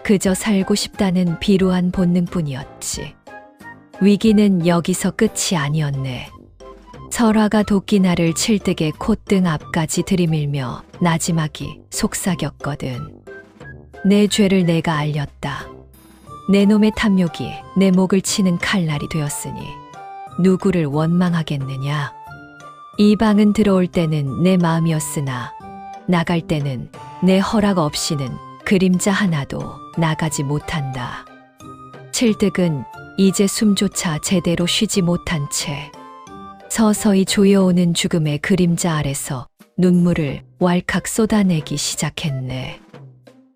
그저 살고 싶다는 비루한 본능뿐이었지. 위기는 여기서 끝이 아니었네. 설화가 도끼날을 칠득의 콧등 앞까지 들이밀며 나지막이 속삭였거든. 내 죄를 내가 알렸다. 내 놈의 탐욕이 내 목을 치는 칼날이 되었으니 누구를 원망하겠느냐. 이 방은 들어올 때는 내 마음이었으나 나갈 때는 내 허락 없이는 그림자 하나도 나가지 못한다. 칠득은 이제 숨조차 제대로 쉬지 못한 채 서서히 조여오는 죽음의 그림자 아래서 눈물을 왈칵 쏟아내기 시작했네.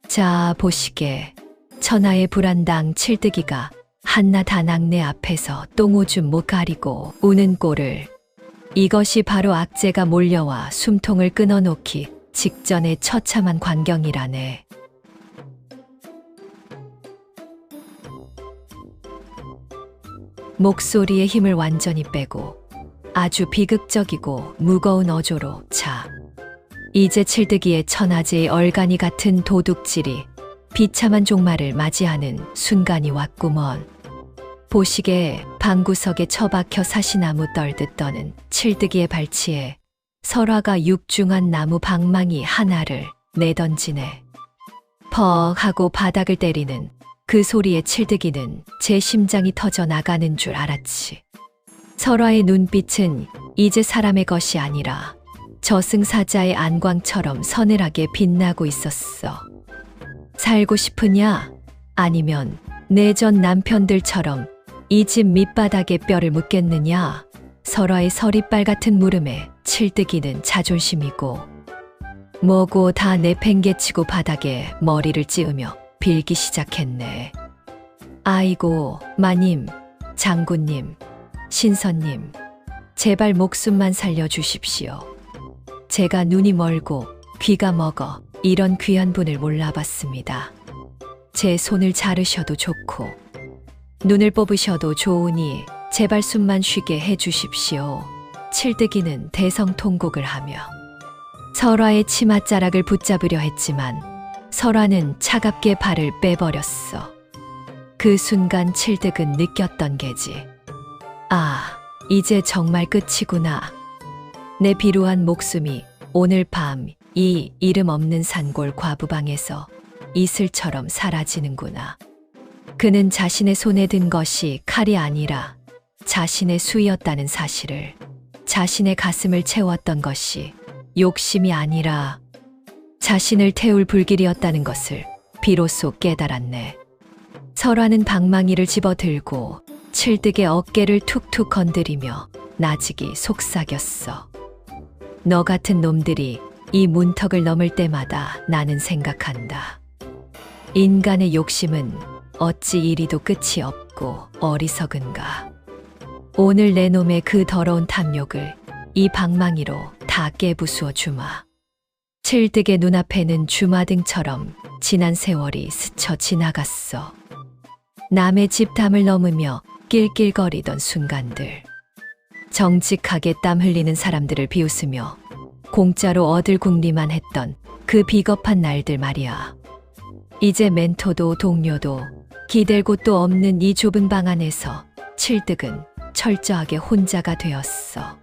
자, 보시게. 천하의 불안당 칠득이가 한낱 한낙내 앞에서 똥오줌 못 가리고 우는 꼴을. 이것이 바로 악재가 몰려와 숨통을 끊어놓기 직전의 처참한 광경이라네. 목소리의 힘을 완전히 빼고 아주 비극적이고 무거운 어조로 자. 이제 칠득이의 천하제의 얼간이 같은 도둑질이 비참한 종말을 맞이하는 순간이 왔구먼. 보시게 방구석에 처박혀 사시나무 떨듯 떠는 칠득이의 발치에 설화가 육중한 나무 방망이 하나를 내던지네. 퍽 하고 바닥을 때리는 그 소리에 칠득이는 제 심장이 터져 나가는 줄 알았지. 설화의 눈빛은 이제 사람의 것이 아니라 저승사자의 안광처럼 서늘하게 빛나고 있었어. 살고 싶으냐? 아니면 내 전 남편들처럼 이 집 밑바닥에 뼈를 묻겠느냐? 설화의 서리빨 같은 물음에 칠득이는 자존심이고 뭐고 다 내팽개치고 바닥에 머리를 찌으며 빌기 시작했네. 아이고, 마님, 장군님, 신선님, 제발 목숨만 살려주십시오. 제가 눈이 멀고 귀가 먹어 이런 귀한 분을 몰라봤습니다. 제 손을 자르셔도 좋고 눈을 뽑으셔도 좋으니 제발 숨만 쉬게 해주십시오. 칠득이는 대성통곡을 하며 설화의 치맛자락을 붙잡으려 했지만 설화는 차갑게 발을 빼버렸어. 그 순간 칠득은 느꼈던 게지. 아, 이제 정말 끝이구나. 내 비루한 목숨이 오늘 밤 이 이름 없는 산골 과부방에서 이슬처럼 사라지는구나. 그는 자신의 손에 든 것이 칼이 아니라 자신의 수였다는 사실을, 자신의 가슴을 채웠던 것이 욕심이 아니라 자신을 태울 불길이었다는 것을 비로소 깨달았네. 설화는 방망이를 집어들고 칠득의 어깨를 툭툭 건드리며 나직이 속삭였어. 너 같은 놈들이 이 문턱을 넘을 때마다 나는 생각한다. 인간의 욕심은 어찌 이리도 끝이 없고 어리석은가. 오늘 내 놈의 그 더러운 탐욕을 이 방망이로 다 깨부수어 주마. 칠득의 눈앞에는 주마등처럼 지난 세월이 스쳐 지나갔어. 남의 집 담을 넘으며 낄낄거리던 순간들. 정직하게 땀 흘리는 사람들을 비웃으며 공짜로 얻을 궁리만 했던 그 비겁한 날들 말이야. 이제 멘토도 동료도 기댈 곳도 없는 이 좁은 방 안에서 칠득은 철저하게 혼자가 되었어.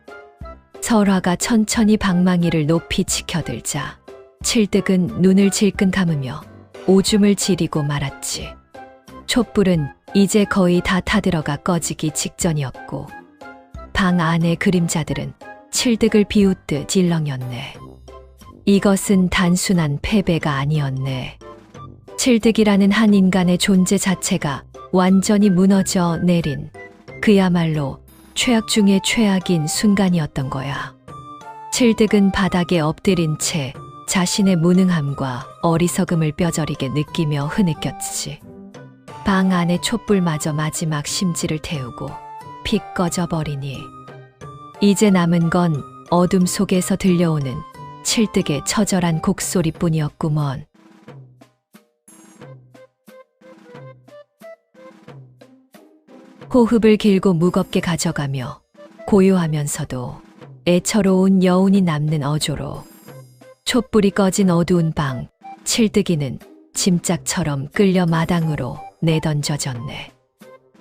설화가 천천히 방망이를 높이 치켜들자 칠득은 눈을 질끈 감으며 오줌을 지리고 말았지. 촛불은 이제 거의 다 타들어가 꺼지기 직전이었고 방 안의 그림자들은 칠득을 비웃듯 질렁였네. 이것은 단순한 패배가 아니었네. 칠득이라는 한 인간의 존재 자체가 완전히 무너져 내린 그야말로 최악 중의 최악인 순간이었던 거야. 칠득은 바닥에 엎드린 채 자신의 무능함과 어리석음을 뼈저리게 느끼며 흐느꼈지. 방 안의 촛불마저 마지막 심지를 태우고 픽 꺼져버리니 이제 남은 건 어둠 속에서 들려오는 칠득의 처절한 곡소리뿐이었구먼. 호흡을 길고 무겁게 가져가며 고요하면서도 애처로운 여운이 남는 어조로 촛불이 꺼진 어두운 방, 칠득이는 짐짝처럼 끌려 마당으로 내던져졌네.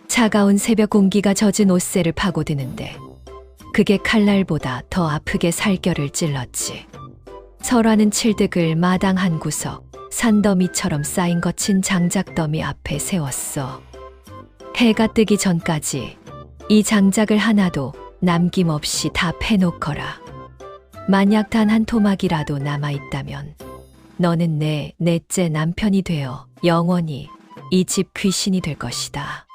차가운 새벽 공기가 젖은 옷새를 파고드는데 그게 칼날보다 더 아프게 살결을 찔렀지. 설화는 칠득을 마당 한 구석, 산더미처럼 쌓인 거친 장작더미 앞에 세웠어. 해가 뜨기 전까지 이 장작을 하나도 남김없이 다 패놓거라. 만약 단 한 토막이라도 남아있다면 너는 내 넷째 남편이 되어 영원히 이 집 귀신이 될 것이다.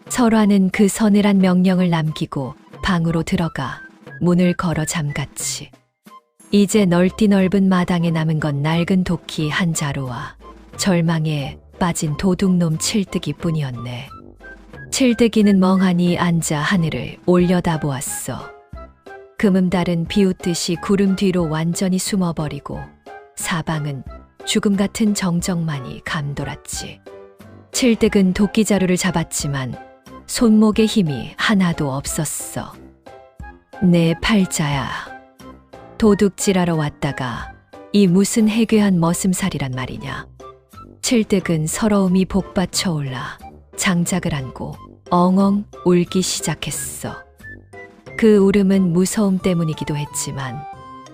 설화는 그 서늘한 명령을 남기고 방으로 들어가 문을 걸어 잠갔지. 이제 넓디 넓은 마당에 남은 건 낡은 도끼 한 자루와 절망에 빠진 도둑놈 칠득이 뿐이었네. 칠득이는 멍하니 앉아 하늘을 올려다보았어. 금음달은 비웃듯이 구름 뒤로 완전히 숨어버리고 사방은 죽음 같은 정적만이 감돌았지. 칠득은 도끼자루를 잡았지만 손목에 힘이 하나도 없었어. 내 팔자야. 도둑질하러 왔다가 이 무슨 해괴한 머슴살이란 말이냐. 칠득은 서러움이 복받쳐 올라 장작을 안고 엉엉 울기 시작했어. 그 울음은 무서움 때문이기도 했지만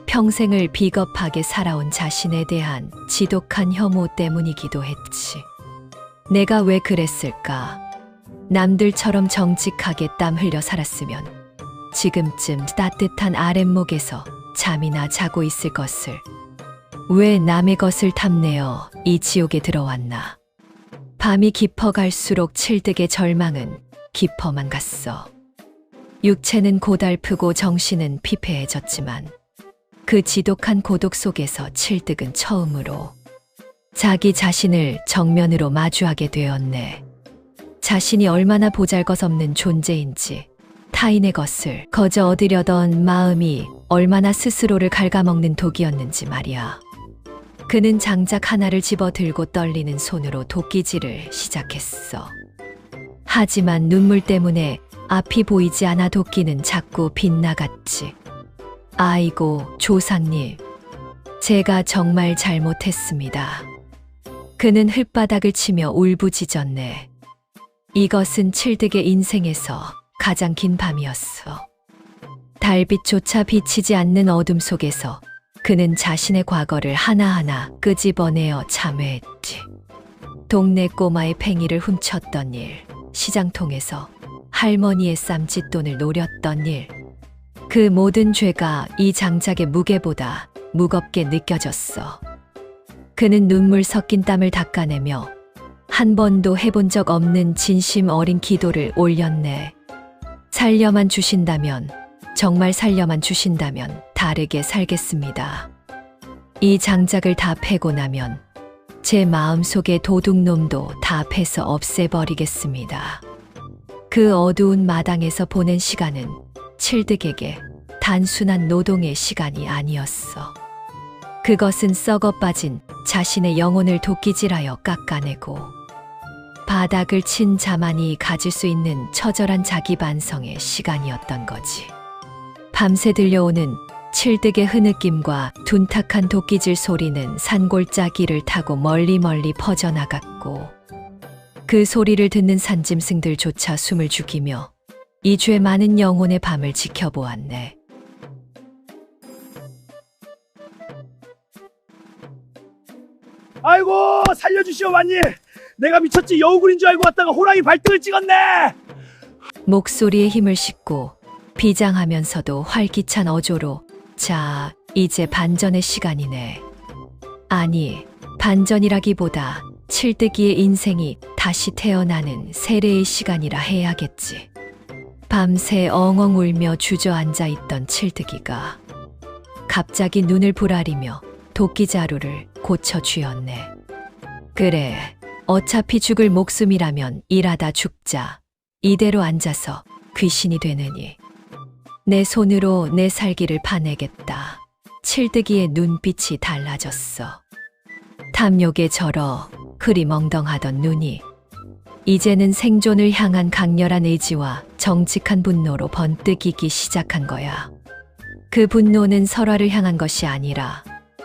평생을 비겁하게 살아온 자신에 대한 지독한 혐오 때문이기도 했지. 내가 왜 그랬을까? 남들처럼 정직하게 땀 흘려 살았으면 지금쯤 따뜻한 아랫목에서 잠이나 자고 있을 것을. 왜 남의 것을 탐내어 이 지옥에 들어왔나? 밤이 깊어갈수록 칠득의 절망은 깊어만 갔어. 육체는 고달프고 정신은 피폐해졌지만 그 지독한 고독 속에서 칠득은 처음으로 자기 자신을 정면으로 마주하게 되었네. 자신이 얼마나 보잘것없는 존재인지, 타인의 것을 거저 얻으려던 마음이 얼마나 스스로를 갉아먹는 독이었는지 말이야. 그는 장작 하나를 집어들고 떨리는 손으로 도끼질을 시작했어. 하지만 눈물 때문에 앞이 보이지 않아 도끼는 자꾸 빗나갔지. 아이고, 조상님. 제가 정말 잘못했습니다. 그는 흙바닥을 치며 울부짖었네. 이것은 칠득의 인생에서 가장 긴 밤이었어. 달빛조차 비치지 않는 어둠 속에서 그는 자신의 과거를 하나하나 끄집어내어 참회했지. 동네 꼬마의 팽이를 훔쳤던 일, 시장통에서 할머니의 쌈짓돈을 노렸던 일, 그 모든 죄가 이 장작의 무게보다 무겁게 느껴졌어. 그는 눈물 섞인 땀을 닦아내며 한 번도 해본 적 없는 진심 어린 기도를 올렸네. 살려만 주신다면, 정말 살려만 주신다면 다르게 살겠습니다. 이 장작을 다 패고 나면 제 마음속의 도둑놈도 다 패서 없애버리겠습니다. 그 어두운 마당에서 보낸 시간은 칠득에게 단순한 노동의 시간이 아니었어. 그것은 썩어 빠진 자신의 영혼을 도끼질하여 깎아내고 바닥을 친 자만이 가질 수 있는 처절한 자기 반성의 시간이었던 거지. 밤새 들려오는 칠득의 흐느낌과 둔탁한 도끼질 소리는 산골짜기를 타고 멀리 퍼져나갔고 그 소리를 듣는 산짐승들조차 숨을 죽이며 이 죄 많은 영혼의 밤을 지켜보았네. 아이고 살려주시오 완니. 내가 미쳤지 여우굴인 줄 알고 왔다가 호랑이 발등을 찍었네. 목소리에 힘을 싣고 비장하면서도 활기찬 어조로 자, 이제 반전의 시간이네. 아니, 반전이라기보다 칠득이의 인생이 다시 태어나는 세례의 시간이라 해야겠지. 밤새 엉엉 울며 주저앉아 있던 칠득이가 갑자기 눈을 부라리며 도끼자루를 고쳐 쥐었네. 그래, 어차피 죽을 목숨이라면 일하다 죽자. 이대로 앉아서 귀신이 되느니. 내 손으로 내 살기를 파내겠다. 칠득이의 눈빛이 달라졌어. 탐욕에 절어 흐리멍덩하던 눈이 이제는 생존을 향한 강렬한 의지와 정직한 분노로 번뜩이기 시작한 거야. 그 분노는 설화를 향한 것이 아니라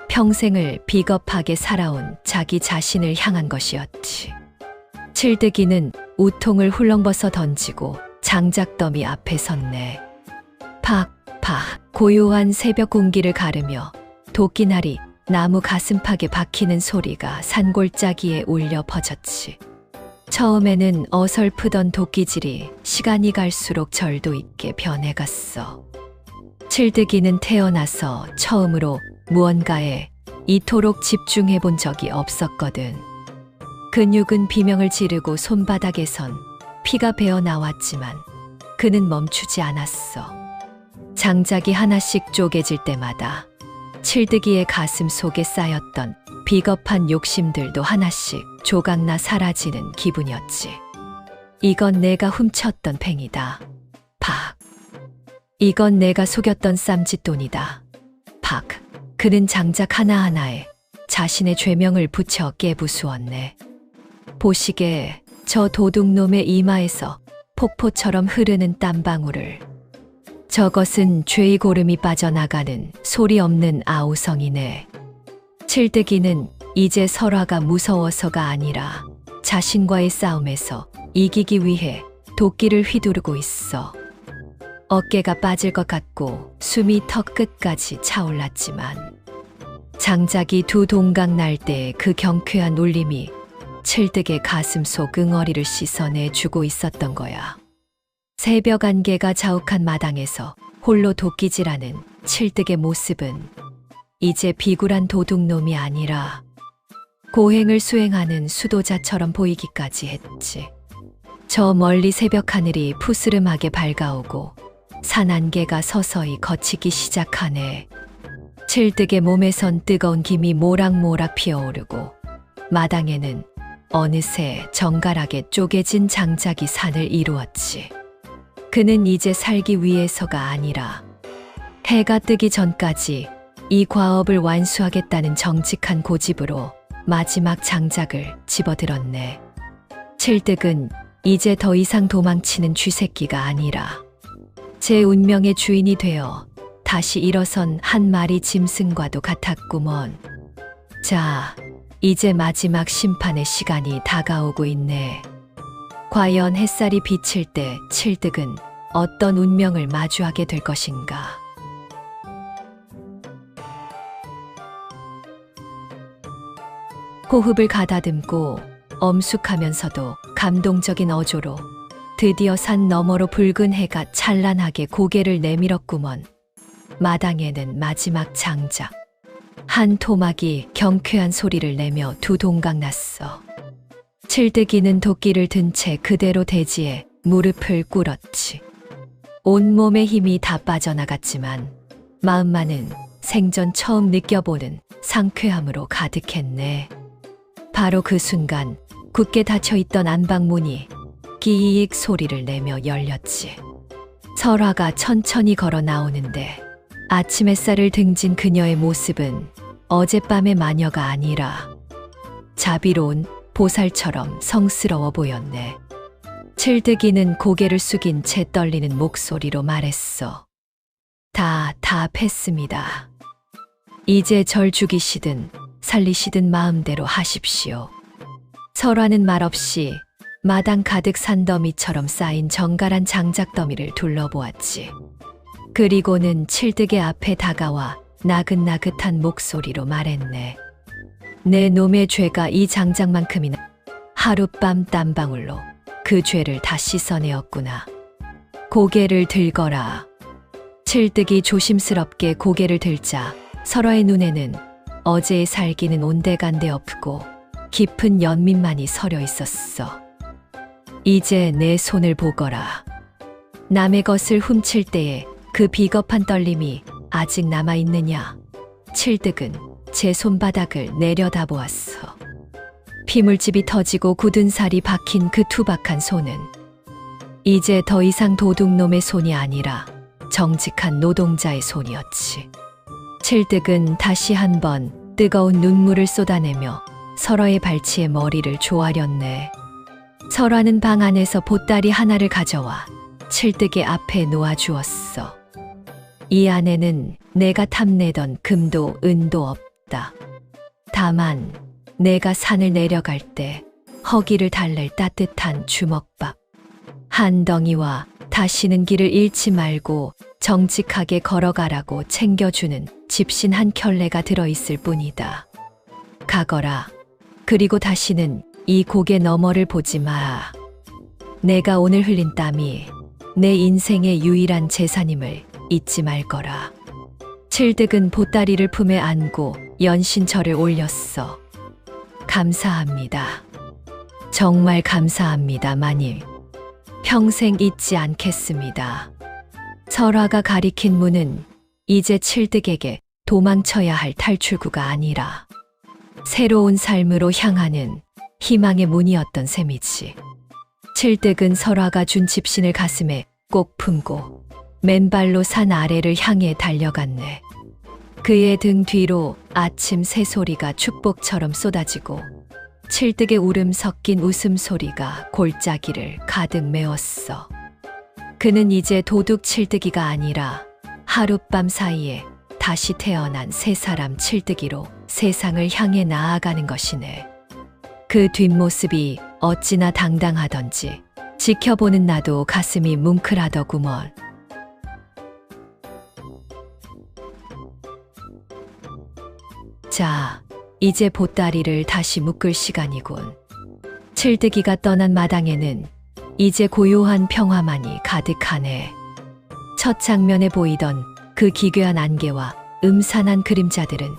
평생을 비겁하게 살아온 자기 자신을 향한 것이었지. 칠득이는 우통을 훌렁벗어 던지고 장작더미 앞에 섰네. 팍팍 고요한 새벽 공기를 가르며 도끼날이 나무 가슴팍에 박히는 소리가 산골짜기에 울려 퍼졌지. 처음에는 어설프던 도끼질이 시간이 갈수록 절도 있게 변해갔어. 칠득이는 태어나서 처음으로 무언가에 이토록 집중해 본 적이 없었거든. 근육은 비명을 지르고 손바닥에선 피가 배어 나왔지만 그는 멈추지 않았어. 장작이 하나씩 쪼개질 때마다 칠득이의 가슴 속에 쌓였던 비겁한 욕심들도 하나씩 조각나 사라지는 기분이었지. 이건 내가 훔쳤던 팽이다. 팍. 이건 내가 속였던 쌈짓돈이다. 팍. 그는 장작 하나하나에 자신의 죄명을 붙여 깨부수었네. 보시게 저 도둑놈의 이마에서 폭포처럼 흐르는 땀방울을. 저것은 죄의 고름이 빠져나가는 소리 없는 아우성이네. 칠득이는 이제 설화가 무서워서가 아니라 자신과의 싸움에서 이기기 위해 도끼를 휘두르고 있어. 어깨가 빠질 것 같고 숨이 턱 끝까지 차올랐지만 장작이 두 동강 날 때의 그 경쾌한 울림이 칠득의 가슴 속 응어리를 씻어내주고 있었던 거야. 새벽 안개가 자욱한 마당에서 홀로 도끼질하는 칠득의 모습은 이제 비굴한 도둑놈이 아니라 고행을 수행하는 수도자처럼 보이기까지 했지. 저 멀리 새벽 하늘이 푸스름하게 밝아오고 산 안개가 서서히 걷히기 시작하네. 칠득의 몸에선 뜨거운 김이 모락모락 피어오르고 마당에는 어느새 정갈하게 쪼개진 장작이 산을 이루었지. 그는 이제 살기 위해서가 아니라 해가 뜨기 전까지 이 과업을 완수하겠다는 정직한 고집으로 마지막 장작을 집어들었네. 칠득은 이제 더 이상 도망치는 쥐새끼가 아니라 제 운명의 주인이 되어 다시 일어선 한 마리 짐승과도 같았구먼. 자, 이제 마지막 심판의 시간이 다가오고 있네. 과연 햇살이 비칠 때 칠득은 어떤 운명을 마주하게 될 것인가. 호흡을 가다듬고 엄숙하면서도 감동적인 어조로 드디어 산 너머로 붉은 해가 찬란하게 고개를 내밀었구먼. 마당에는 마지막 장작. 한 토막이 경쾌한 소리를 내며 두 동강 났어. 칠득이는 도끼를 든 채 그대로 대지에 무릎을 꿇었지. 온몸의 힘이 다 빠져나갔지만 마음만은 생전 처음 느껴보는 상쾌함으로 가득했네. 바로 그 순간 굳게 닫혀있던 안방문이 끼익 소리를 내며 열렸지. 설화가 천천히 걸어 나오는데 아침 햇살을 등진 그녀의 모습은 어젯밤의 마녀가 아니라 자비로운 보살처럼 성스러워 보였네. 칠득이는 고개를 숙인 채 떨리는 목소리로 말했어. 다 했습니다. 이제 절 죽이시든 살리시든 마음대로 하십시오. 설화는 말없이 마당 가득 산더미처럼 쌓인 정갈한 장작더미를 둘러보았지. 그리고는 칠득의 앞에 다가와 나긋나긋한 목소리로 말했네. 내 놈의 죄가 이 장작만큼이나 하룻밤 땀방울로 그 죄를 다 씻어내었구나. 고개를 들거라. 칠득이 조심스럽게 고개를 들자 설화의 눈에는 어제의 살기는 온데간데 없고 깊은 연민만이 서려 있었어. 이제 내 손을 보거라. 남의 것을 훔칠 때에 그 비겁한 떨림이 아직 남아있느냐. 칠득은 제 손바닥을 내려다보았어. 피물집이 터지고 굳은 살이 박힌 그 투박한 손은 이제 더 이상 도둑놈의 손이 아니라 정직한 노동자의 손이었지. 칠득은 다시 한번 뜨거운 눈물을 쏟아내며 설화의 발치에 머리를 조아렸네. 설화는 방 안에서 보따리 하나를 가져와 칠득의 앞에 놓아주었어. 이 안에는 내가 탐내던 금도 은도 없다. 다만 내가 산을 내려갈 때 허기를 달랠 따뜻한 주먹밥 한 덩이와 다시는 길을 잃지 말고 정직하게 걸어가라고 챙겨주는 집신 한 켤레가 들어있을 뿐이다. 가거라. 그리고 다시는 이 고개 너머를 보지 마. 내가 오늘 흘린 땀이 내 인생의 유일한 재산임을 잊지 말거라. 칠득은 보따리를 품에 안고 연신절을 올렸어. 감사합니다. 정말 감사합니다, 마님. 평생 잊지 않겠습니다. 설화가 가리킨 문은 이제 칠득에게 도망쳐야 할 탈출구가 아니라 새로운 삶으로 향하는 희망의 문이었던 셈이지. 칠득은 설화가 준 집신을 가슴에 꼭 품고 맨발로 산 아래를 향해 달려갔네. 그의 등 뒤로 아침 새소리가 축복처럼 쏟아지고 칠득의 울음 섞인 웃음소리가 골짜기를 가득 메웠어. 그는 이제 도둑 칠득이가 아니라 하룻밤 사이에 다시 태어난 새 사람 칠득이로 세상을 향해 나아가는 것이네. 그 뒷모습이 어찌나 당당하던지 지켜보는 나도 가슴이 뭉클하더구먼. 자, 이제 보따리를 다시 묶을 시간이군. 칠득이가 떠난 마당에는 이제 고요한 평화만이 가득하네. 첫 장면에 보이던 그 기괴한 안개와 음산한 그림자들은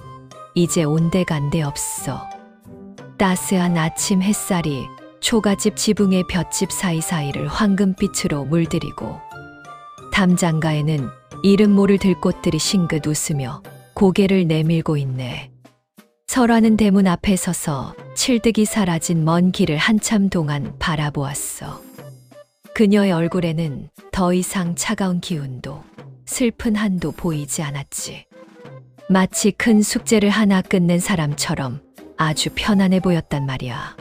이제 온데간데 없어. 따스한 아침 햇살이 초가집 지붕의 볏짚 사이사이를 황금빛으로 물들이고 담장가에는 이름 모를 들꽃들이 싱긋 웃으며 고개를 내밀고 있네. 설화는 대문 앞에 서서 칠득이 사라진 먼 길을 한참 동안 바라보았어. 그녀의 얼굴에는 더 이상 차가운 기운도 슬픈 한도 보이지 않았지. 마치 큰 숙제를 하나 끝낸 사람처럼 아주 편안해 보였단 말이야.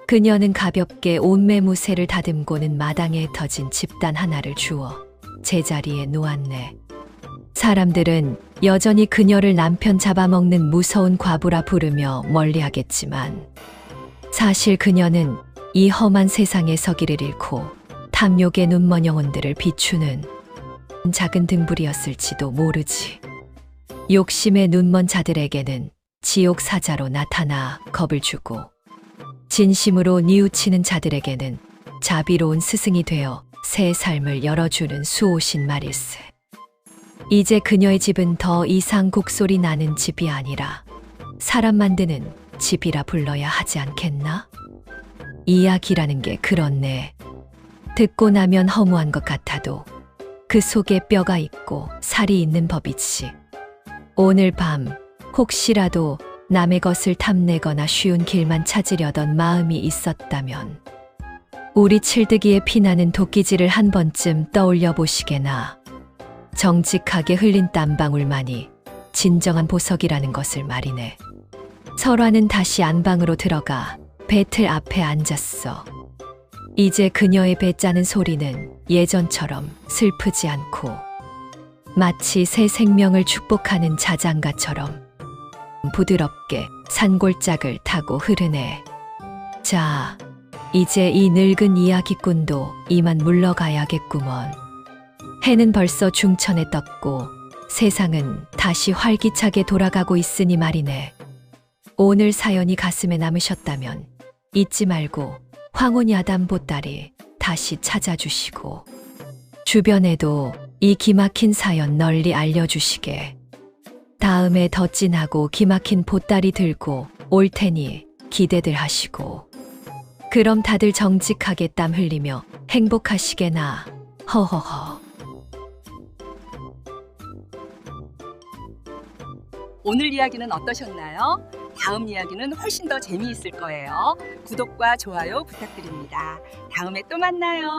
그녀는 가볍게 옷매무새를 다듬고는 마당에 터진 집단 하나를 주워 제자리에 놓았네. 사람들은 여전히 그녀를 남편 잡아먹는 무서운 과부라 부르며 멀리하겠지만 사실 그녀는 이 험한 세상에 서기를 잃고 탐욕의 눈먼 영혼들을 비추는 작은 등불이었을지도 모르지. 욕심의 눈먼 자들에게는 지옥 사자로 나타나 겁을 주고, 진심으로 뉘우치는 자들에게는 자비로운 스승이 되어 새 삶을 열어주는 수호신 말일세. 이제 그녀의 집은 더 이상 곡소리 나는 집이 아니라 사람 만드는 집이라 불러야 하지 않겠나? 이야기라는 게 그렇네. 듣고 나면 허무한 것 같아도 그 속에 뼈가 있고 살이 있는 법이지. 오늘 밤 혹시라도 남의 것을 탐내거나 쉬운 길만 찾으려던 마음이 있었다면 우리 칠드기에 피나는 도끼질을 한 번쯤 떠올려 보시게나. 정직하게 흘린 땀방울만이 진정한 보석이라는 것을 말이네. 설화는 다시 안방으로 들어가 배틀 앞에 앉았어. 이제 그녀의 배 짜는 소리는 예전처럼 슬프지 않고 마치 새 생명을 축복하는 자장가처럼 부드럽게 산골짝을 타고 흐르네. 자, 이제 이 늙은 이야기꾼도 이만 물러가야겠구먼. 해는 벌써 중천에 떴고 세상은 다시 활기차게 돌아가고 있으니 말이네. 오늘 사연이 가슴에 남으셨다면 잊지 말고 황혼야단 보따리 다시 찾아주시고 주변에도 이 기막힌 사연 널리 알려주시게. 다음에 더 진하고 기막힌 보따리 들고 올 테니 기대들 하시고. 그럼 다들 정직하게 땀 흘리며 행복하시게나. 허허허. 오늘 이야기는 어떠셨나요? 다음 이야기는 훨씬 더 재미있을 거예요. 구독과 좋아요 부탁드립니다. 다음에 또 만나요.